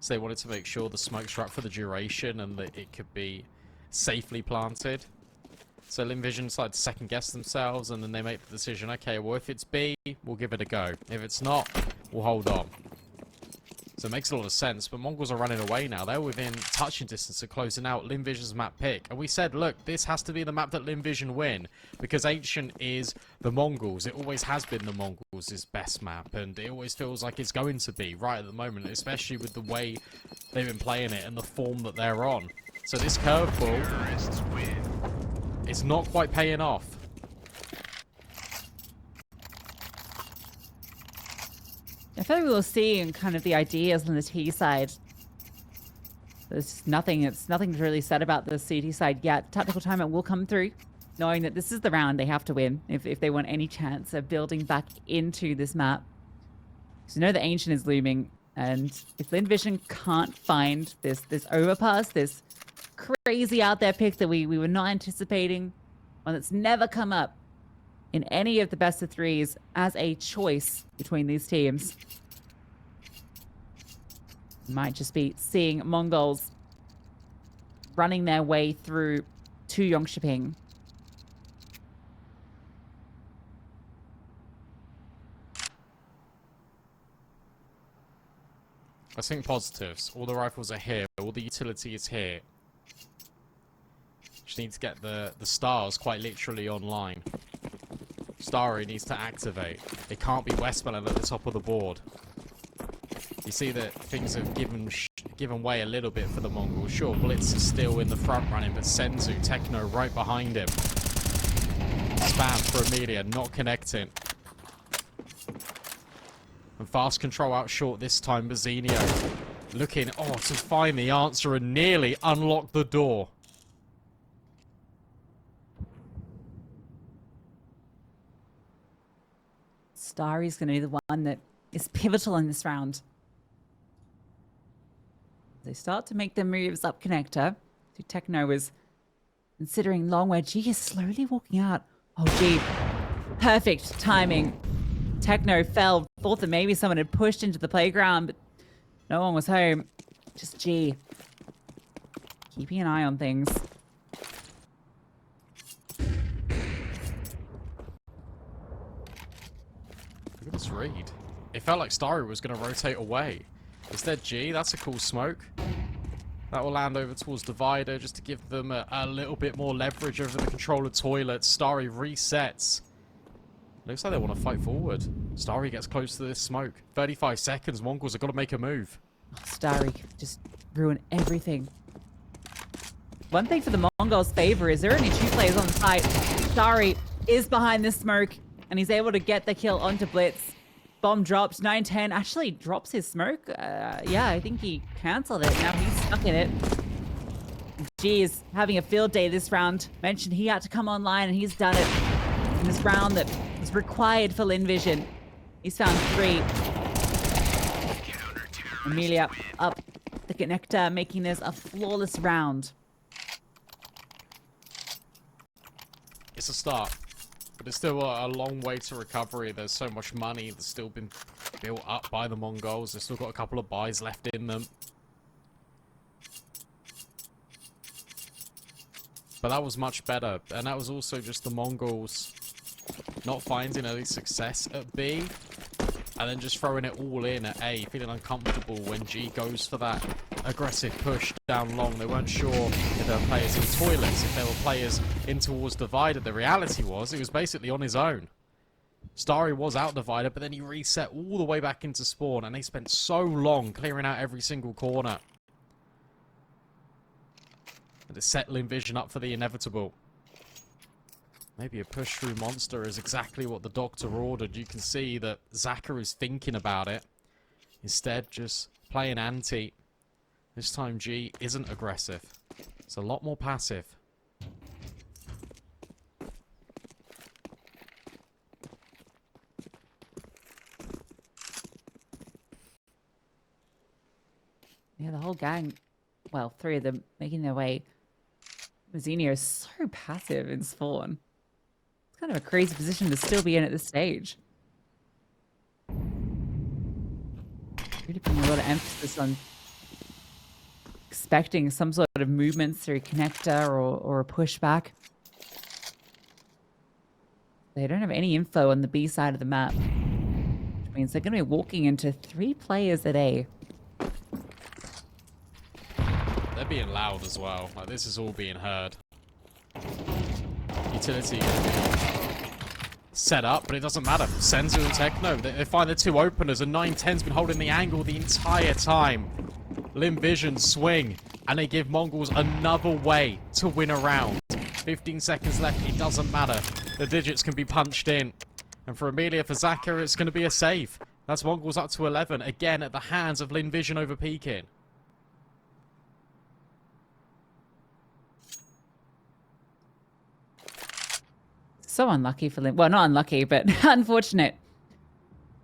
So they wanted to make sure the smoke struck for the duration and that it could be safely planted. So Lynn Vision decided to second guess themselves, and then they make the decision, okay, well if it's B, we'll give it a go. If it's not, we'll hold on. So it makes a lot of sense, but Mongols are running away now. They're within touching distance of closing out Lynn Vision's map pick. And we said, look, this has to be the map that Lynn Vision win, because Ancient is the Mongols. It always has been the Mongols' best map, and it always feels like it's going to be right at the moment, especially with the way they've been playing it and the form that they're on. So this curveball, it's not quite paying off. I feel like we were seeing kind of the ideas on the T side. There's nothing, it's nothing really said about the CT side yet. Tactical timeout will come through, knowing that this is the round they have to win if they want any chance of building back into this map. So you know the Ancient is looming, and if Lynn Vision can't find this overpass, this crazy out there pick that we were not anticipating, one that's never come up in any of the best of threes as a choice between these teams. Might just be seeing Mongols running their way through to Jönköping. I think positives. All the rifles are here. All the utility is here. Just need to get the stars quite literally online. Starry needs to activate. It can't be Westmoreland at the top of the board. You see that things have given way a little bit for the Mongols. Sure, Blitz is still in the front running, but Senzu, Techno right behind him. Spam for Amelia, not connecting. And fast control out short this time. Bazinio looking, to find the answer and nearly unlock the door. Starry's going to be the one that is pivotal in this round. They start to make their moves up connector. So Techno is considering long where G is slowly walking out. Oh, G. Perfect timing. Techno fell. Thought that maybe someone had pushed into the playground, but no one was home. Just G. Keeping an eye on things. Look at this read. It felt like Starry was going to rotate away. Instead, G, that's a cool smoke. That will land over towards Divider just to give them a little bit more leverage over the controller toilet. Starry resets. Looks like they want to fight forward. Starry gets close to this smoke. 35 seconds. Mongols have got to make a move. Oh, Starry just ruined everything. One thing for the Mongols' favor is there are only 2 players on the site. Starry is behind this smoke, and he's able to get the kill onto Blitz. Bomb drops. 910 actually drops his smoke. Yeah, I think he cancelled it. Now he's stuck in it. G is having a field day this round. Mentioned he had to come online, and he's done it in this round that was required for Lynn Vision. He's found 3. Amelia up the connector, making this a flawless round. It's a start. But it's still a long way to recovery. There's so much money that's still been built up by the Mongols. They've still got a couple of buys left in them. But that was much better. And that was also just the Mongols not finding any success at B. And then just throwing it all in at A. Feeling uncomfortable when G goes for that aggressive push down long. They weren't sure if there were players in toilets, if there were players in towards Divider. The reality was, it was basically on his own. Starry was out Divider, but then he reset all the way back into spawn, and they spent so long clearing out every single corner. And to set Lynn Vision up for the inevitable. Maybe a push through monster is exactly what the doctor ordered. You can see that Zaka is thinking about it. Instead, just playing anti. This time G isn't aggressive. It's a lot more passive. Yeah, the whole gang, well, 3 of them making their way. Mazzinio is so passive in spawn. It's kind of a crazy position to still be in at this stage. Really putting a lot of emphasis on expecting some sort of movements through connector or a pushback. They don't have any info on the B side of the map, which means they're going to be walking into 3 players at A. They're being loud as well. Like, this is all being heard. Utility set up, but it doesn't matter. Senzu and Techno, they find the 2 openers, and 910's been holding the angle the entire time. Lynn Vision swing, and they give Mongols another way to win a round. 15 seconds left, it doesn't matter. The digits can be punched in. And for Amelia, for Zaka, it's going to be a save. That's Mongols up to 11, again at the hands of Lynn Vision over Pekin. So unlucky for Lynn. Well, not unlucky, but unfortunate.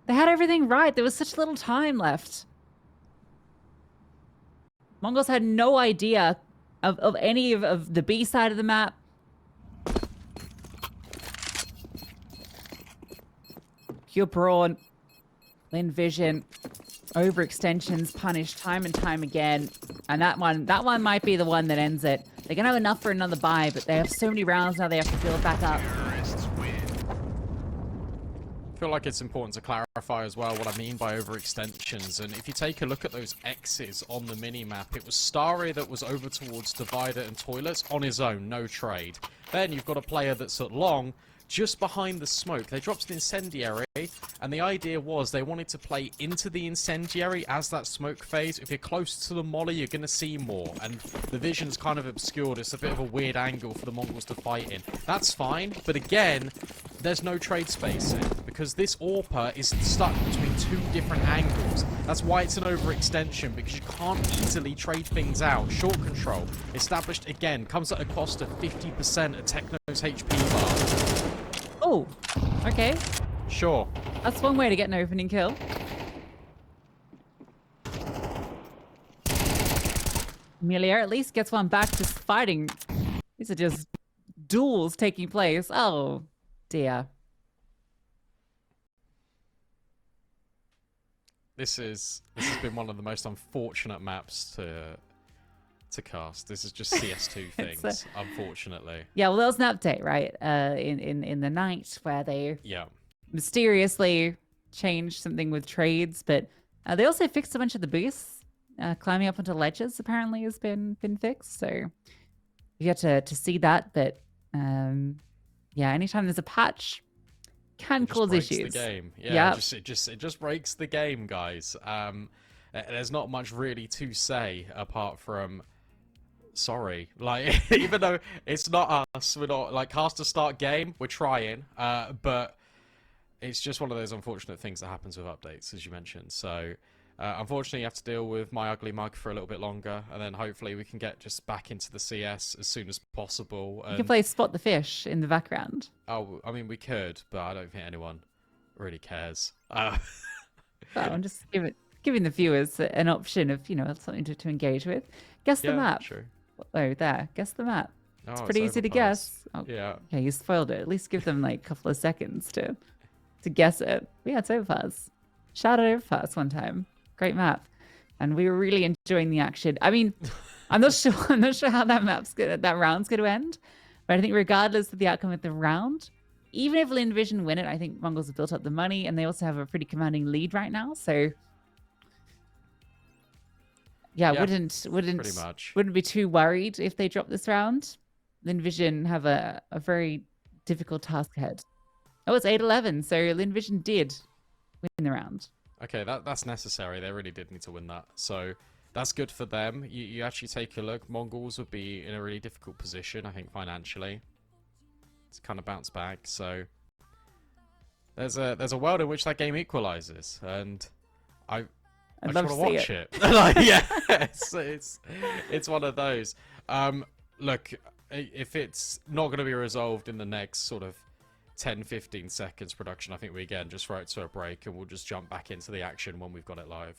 They had everything right. There was such little time left. Mongols had no idea of any of the B side of the map. Pure brawn. Lynn Vision. Overextensions punished time and time again. And that one might be the one that ends it. They're going to have enough for another buy, but they have so many rounds now they have to build back up. I feel like it's important to clarify as well what I mean by overextensions. And if you take a look at those X's on the mini-map, it was Starry that was over towards Divider and Toilets on his own, no trade. Then you've got a player that's at long, just behind the smoke. They dropped an incendiary, and the idea was they wanted to play into the incendiary as that smoke phase. If you're close to the molly, you're going to see more, and the vision's kind of obscured. It's a bit of a weird angle for the Mongols to fight in. That's fine, but again, there's no trade spacing because this AWPer is stuck between 2 different angles. That's why it's an overextension, because you can't easily trade things out. Short control, established again, comes at a cost of 50% of Techno's HP bar. Oh, okay. Sure. That's one way to get an opening kill. Amelia at least gets one back to fighting. These are just duels taking place. Oh, dear. This has been one of the most unfortunate maps to cast. This is just CS2 things, unfortunately. Yeah, well, there was an update, right? In the night where they mysteriously changed something with trades, but they also fixed a bunch of the boosts. Climbing up onto ledges apparently has been fixed, so you get to see that. But yeah, anytime there's a patch, can cause issues. The game, yeah, it just breaks the game, guys. There's not much really to say apart from sorry. Like, even though it's not us, we're not like cast to start game. We're trying, but it's just one of those unfortunate things that happens with updates, as you mentioned. So. Unfortunately, you have to deal with my ugly mug for a little bit longer, and then hopefully we can get just back into the CS as soon as possible. And... You can play Spot the Fish in the background. Oh, I mean, we could, but I don't think anyone really cares. Well, I'm just giving the viewers an option of, something to engage with. Guess the map. True. Oh, there. Guess the map. Oh, it's pretty easy to guess. Oh, yeah. Okay, you spoiled it. At least give them like a couple of seconds to guess it. But yeah, it's Overpass. Shout out Overpass one time. Great map, and we were really enjoying the action. I mean, I'm not sure how that round's going to end, but I think regardless of the outcome of the round, even if Lynn Vision win it, I think Mongols have built up the money, and they also have a pretty commanding lead right now. So, yeah, wouldn't be too worried if they drop this round. Lynn Vision have a very difficult task ahead. Oh, it's 8-11, so Lynn Vision did win the round. Okay, that's necessary. They really did need to win that. So that's good for them. You actually take a look. Mongols would be in a really difficult position, I think, financially. It's kind of bounce back. So there's a world in which that game equalizes, and I just want to watch it. Like, yeah, it's one of those. Look, if it's not going to be resolved in the next sort of 10-15 seconds production, I think we again just throw it to a break and we'll just jump back into the action when we've got it live.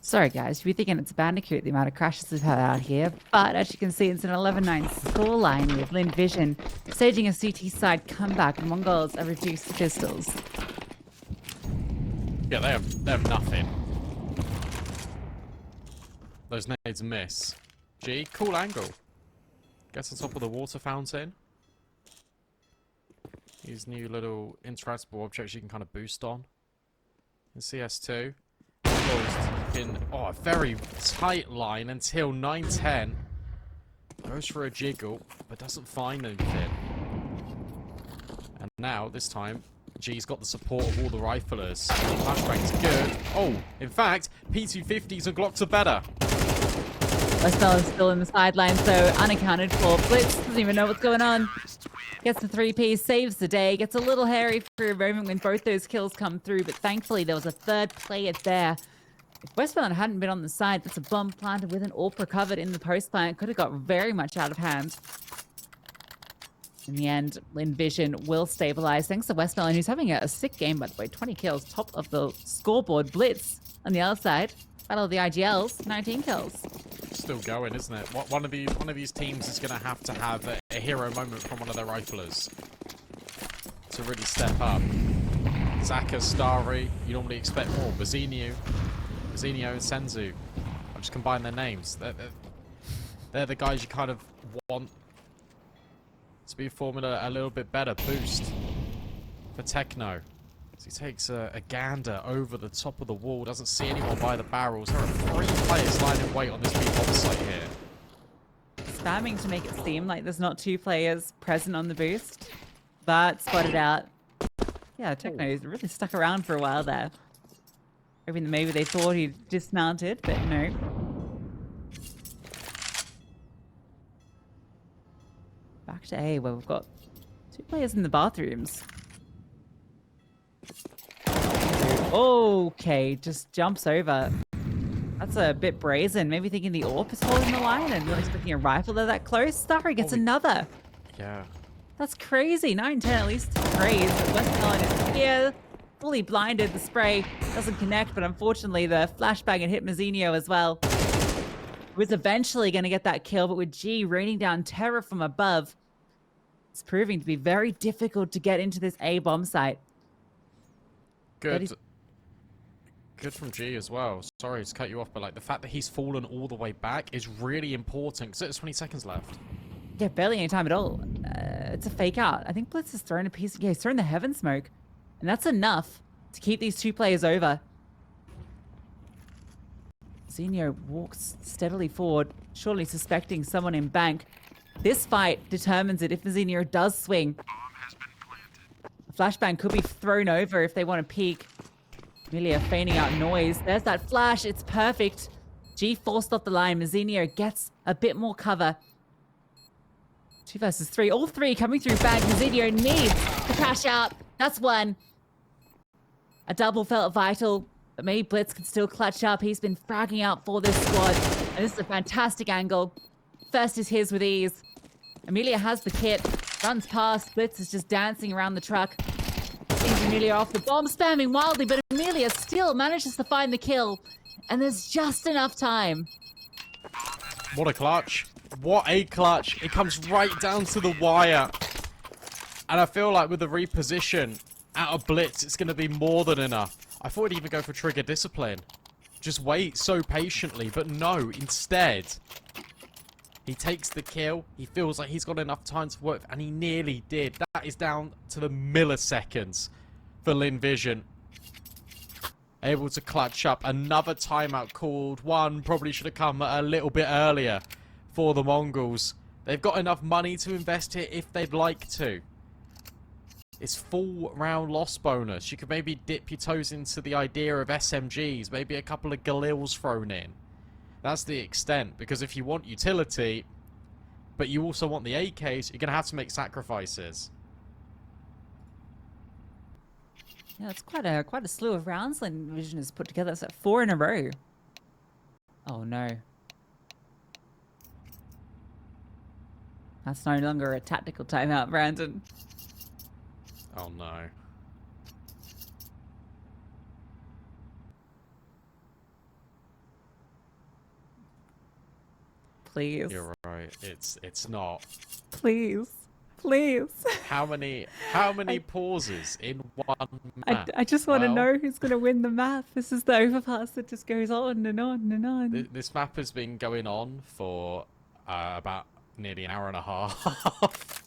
Sorry guys, you're thinking it's a Bandicoot, the amount of crashes we've had out here, but as you can see, it's an 11-9 scoreline with Lynn Vision staging a CT side comeback. Mongols are reduced to pistols. Yeah, they have nothing. Those nades miss. G, cool angle. Gets on top of the water fountain. These new little interactable objects you can kind of boost on. In CS2. A very tight line until 9-10. Goes for a jiggle, but doesn't find anything. And now, this time, G's got the support of all the riflers. Flashbang's good. Oh, in fact, P250s and Glocks are better. Westbell is still in the sidelines, so unaccounted for. Blitz doesn't even know what's going on. Gets the 3P, saves the day. Gets a little hairy for a moment when both those kills come through, but thankfully there was a third player there. If Westbound hadn't been on the side, that's a bomb planted with an AWP recovered in the post plant. Could have got very much out of hand. In the end, Lynn Vision will stabilize. Thanks to Westbound, who's having a sick game, by the way. 20 kills, top of the scoreboard. Blitz on the other side. Battle of the IGLs, 19 kills. Still going, isn't it? One of these teams is going to have a hero moment from one of their riflers to really step up. Zaka, Starry, you normally expect more. Bazinho and Senzu. I've just combined their names. They're the guys you kind of want to be forming a little bit better boost for Techno. So he takes a gander over the top of the wall, doesn't see anyone by the barrels. There are 3 players lying in wait on this big bomb site here. Spamming to make it seem like there's not 2 players present on the boost, but spotted out. Yeah, Techno's really stuck around for a while there. Hoping that maybe they thought he dismounted, but no. Back to A, where we've got 2 players in the bathrooms. Okay, just jumps over. That's a bit brazen. Maybe thinking the AWP is holding the line and not expecting a rifle that close. Starry gets another. Yeah. That's crazy. 9-10 at least praise. Westbound is here. Fully blinded. The spray doesn't connect, but unfortunately the flashbang had hit Mazzinho as well. He was eventually going to get that kill, but with G raining down terror from above, it's proving to be very difficult to get into this A bomb site. Good from G as well. Sorry to cut you off, but like the fact that he's fallen all the way back is really important because there's 20 seconds left. Yeah, barely any time at all. It's a fake out. I think Blitz has thrown a piece. Yeah, he's thrown the heaven smoke. And that's enough to keep these 2 players over. Zinho walks steadily forward, surely suspecting someone in bank. This fight determines it if Zinho does swing. A flashbang could be thrown over if they want to peek. Amelia feigning out noise. There's that flash. It's perfect. G forced off the line. Mazzinho gets a bit more cover. 2 versus 3. All 3 coming through bank. Mazzinho needs to cash out. That's 1. A double felt vital, but maybe Blitz can still clutch up. He's been fragging out for this squad. And this is a fantastic angle. First is his with ease. Amelia has the kit. Runs past. Blitz is just dancing around the truck. Sees Amelia off the bomb, spamming wildly, but Amelia still manages to find the kill. And there's just enough time. What a clutch. What a clutch. It comes right down to the wire. And I feel like with the reposition out of Blitz, it's going to be more than enough. I thought he'd even go for trigger discipline. Just wait so patiently, but no, instead, he takes the kill. He feels like he's got enough time to work, and he nearly did. That is down to the milliseconds for Lynn Vision. Able to clutch up. Another timeout called. One probably should have come a little bit earlier for the Mongols. They've got enough money to invest here if they'd like to. It's full round loss bonus. You could maybe dip your toes into the idea of SMGs, maybe a couple of Galils thrown in. That's the extent, because if you want utility, but you also want the AKs, you're going to have to make sacrifices. Yeah, it's quite a slew of rounds Lynn Vision has put together. It's like 4 in a row. Oh no. That's no longer a tactical timeout, Brandon. Oh no. Please. You're right. It's not. Please. Please. How many pauses in one map? I just want to Well, know who's going to win the map. This is the overpass that just goes on and on and on. This map has been going on for about nearly an hour and a half.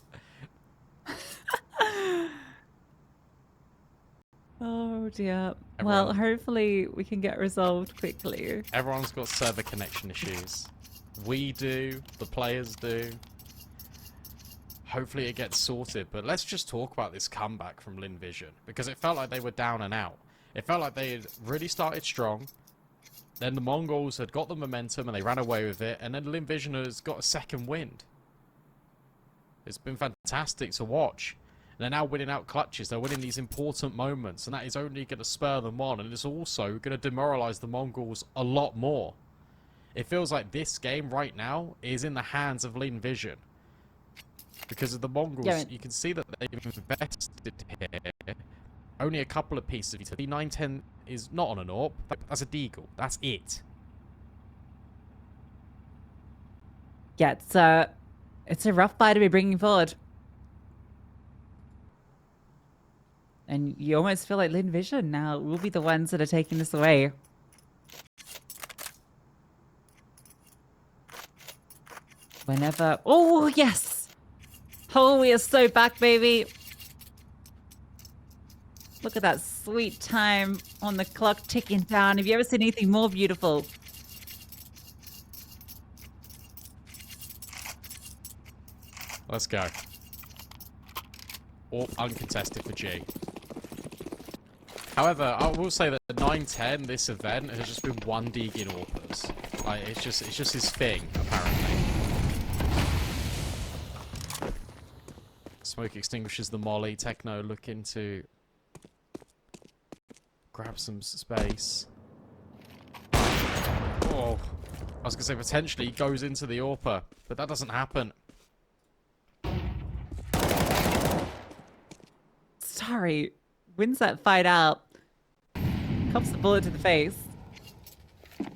Oh dear. Well, hopefully we can get resolved quickly. Everyone's got server connection issues. We do. The players do. Hopefully it gets sorted. But let's just talk about this comeback from Lynn Vision, because it felt like they were down and out. It felt like they had really started strong. Then the Mongols had got the momentum and they ran away with it. And then Lynn Vision has got a second wind. It's been fantastic to watch. And they're now winning out clutches. They're winning these important moments. And that is only going to spur them on. And it's also going to demoralize the Mongols a lot more. It feels like this game right now is in the hands of Lynn Vision. Because of the Mongols, Yeah. you can see that they've invested here. Only a couple of pieces of utility. 910 is not on an AWP. That's a deagle. That's it. Yeah, it's a rough fight to be bringing forward. And you almost feel like Lynn Vision now will be the ones that are taking this away. Whenever... Oh, yes! Oh, we are so back, baby. Look at that sweet time on the clock ticking down. Have you ever seen anything more beautiful? Let's go. Or uncontested for G. However, I will say that the 910, this event, has just been one dig in AWPers. Like, it's just his thing, apparently. Smoke extinguishes the molly. Techno looking to grab some space. Oh, I was gonna say potentially he goes into the AWPer, but that doesn't happen. Sorry, wins that fight out. Cops the bullet to the face. But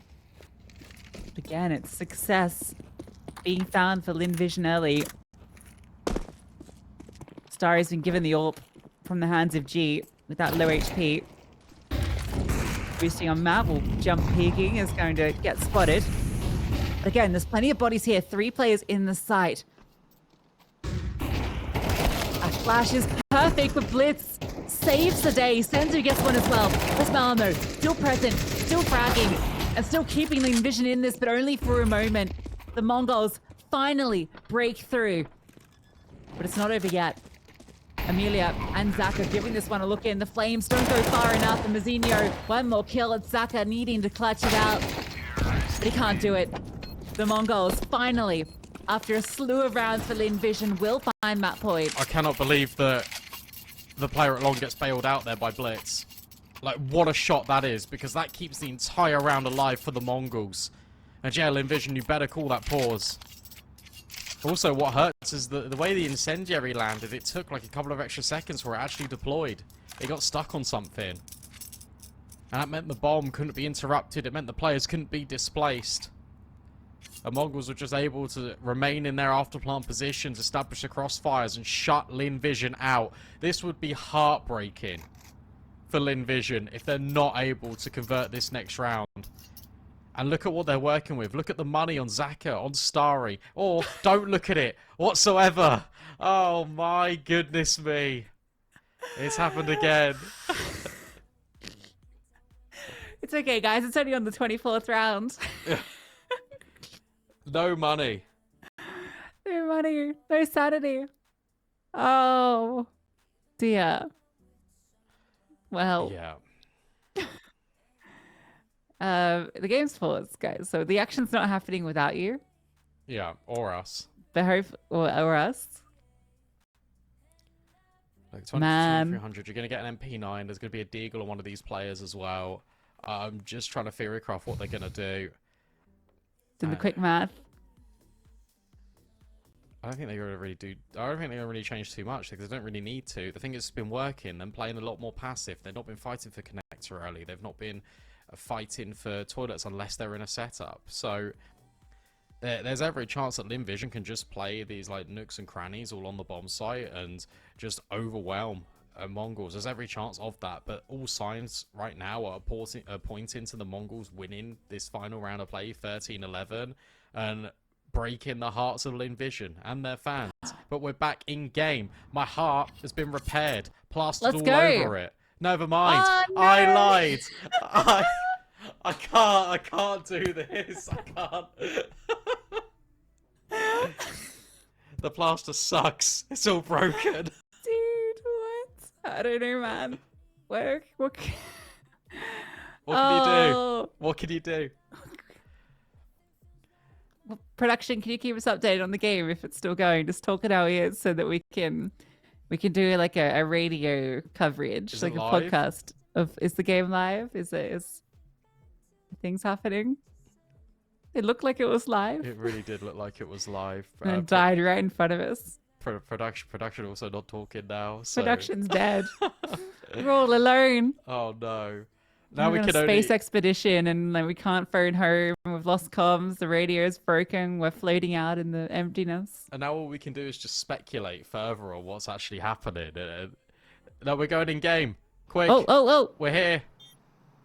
again, it's success being found for Lynn Vision early. Starry's been given the AWP from the hands of G with that low HP. Boosting on Marvel, jump peeking is going to get spotted. Again, there's plenty of bodies here. 3 players in the site. A flash is perfect for Blitz. Saves the day. Senzu gets one as well. There's Malamo, still present, still fragging, and still keeping Lynn Vision in this, but only for a moment. The Mongols finally break through. But it's not over yet. Amelia and Zaka giving this one a look in. The flames don't go far enough. And Mazzinho, one more kill. It's Zaka needing to clutch it out. But he can't do it. The Mongols finally, after a slew of rounds for Lynn Vision, will find map point. I cannot believe that the player at long gets bailed out there by Blitz. Like, what a shot that is, because that keeps the entire round alive for the Mongols. And yeah, Lynn Vision, you better call that pause. Also, what hurts is the way the incendiary landed. It took like a couple of extra seconds for it actually deployed. It got stuck on something. And that meant the bomb couldn't be interrupted. It meant the players couldn't be displaced. The Mongols were just able to remain in their afterplant positions, establish the crossfires, and shut Lynn Vision out. This would be heartbreaking for Lynn Vision if they're not able to convert this next round. And look at what they're working with. Look at the money on Zaka, on Starry. Or don't look at it whatsoever. Oh my goodness me. It's happened again. It's okay, guys. It's only on the 24th round. No money. No money. No sanity. Oh. dear. Well, Yeah. the game's paused, guys. So the action's not happening without you. Yeah, or us. But or us. Like Man. 300, you're going to get an MP9. There's going to be a deagle on one of these players as well. I'm just trying to theorycraft what they're going to do. Did the quick math. I don't think they're going to really do... I don't think they're going to really change too much because they don't really need to. The thing is, it's been working. Them playing a lot more passive. They've not been fighting for connector early. They've not been fighting for toilets unless they're in a setup. So there's every chance that Lynn Vision can just play these like nooks and crannies all on the bomb site and just overwhelm Mongols. There's every chance of that, but all signs right now are pointing to the Mongols winning this final round of play 13-11 and breaking the hearts of Lynn Vision and their fans. But we're back in game. My heart has been repaired, plastered all over it. Never mind. Oh, no. I lied. I can't do this. I can't. The plaster sucks. It's all broken. Dude, what? I don't know, man. What can you do? What can you do? Well, production, can you keep us updated on the game if it's still going? Just talk it out here so that we can do like a radio coverage, Is like it a live? podcast of is the game live? Is things happening? It looked like it was live. It really did look like it was live. And died right in front of us. Production also not talking now. So. Production's dead. We're all alone. Oh no. Now We're we on can a only... space expedition and like we can't phone home. We've lost comms. The radio's broken. We're floating out in the emptiness. And now all we can do is just speculate further on what's actually happening. Now we're going in game. Quick. Oh. We're here.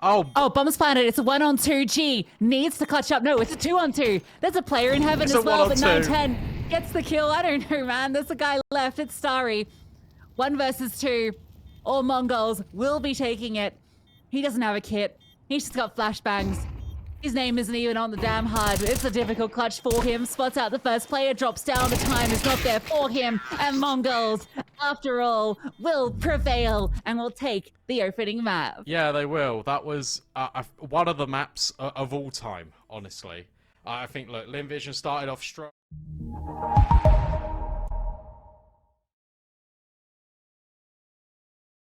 Oh, Bombs planted. It's a 1-on-2. G needs to clutch up. No, it's a 2-on-2. There's a player in heaven It's as a well, but 1-on-2. 910 gets the kill. I don't know, man. There's a guy left. It's Starry. 1 versus 2. All Mongols will be taking it. He doesn't have a kit. He's just got flashbangs. His name isn't even on the damn HUD. It's a difficult clutch for him. Spots out the first player, drops down. The time is not there for him. And Mongols, after all, will prevail and will take the opening map. yeah, they will. That was one of the maps of all time, honestly. I think, look, Lynn Vision started off strong.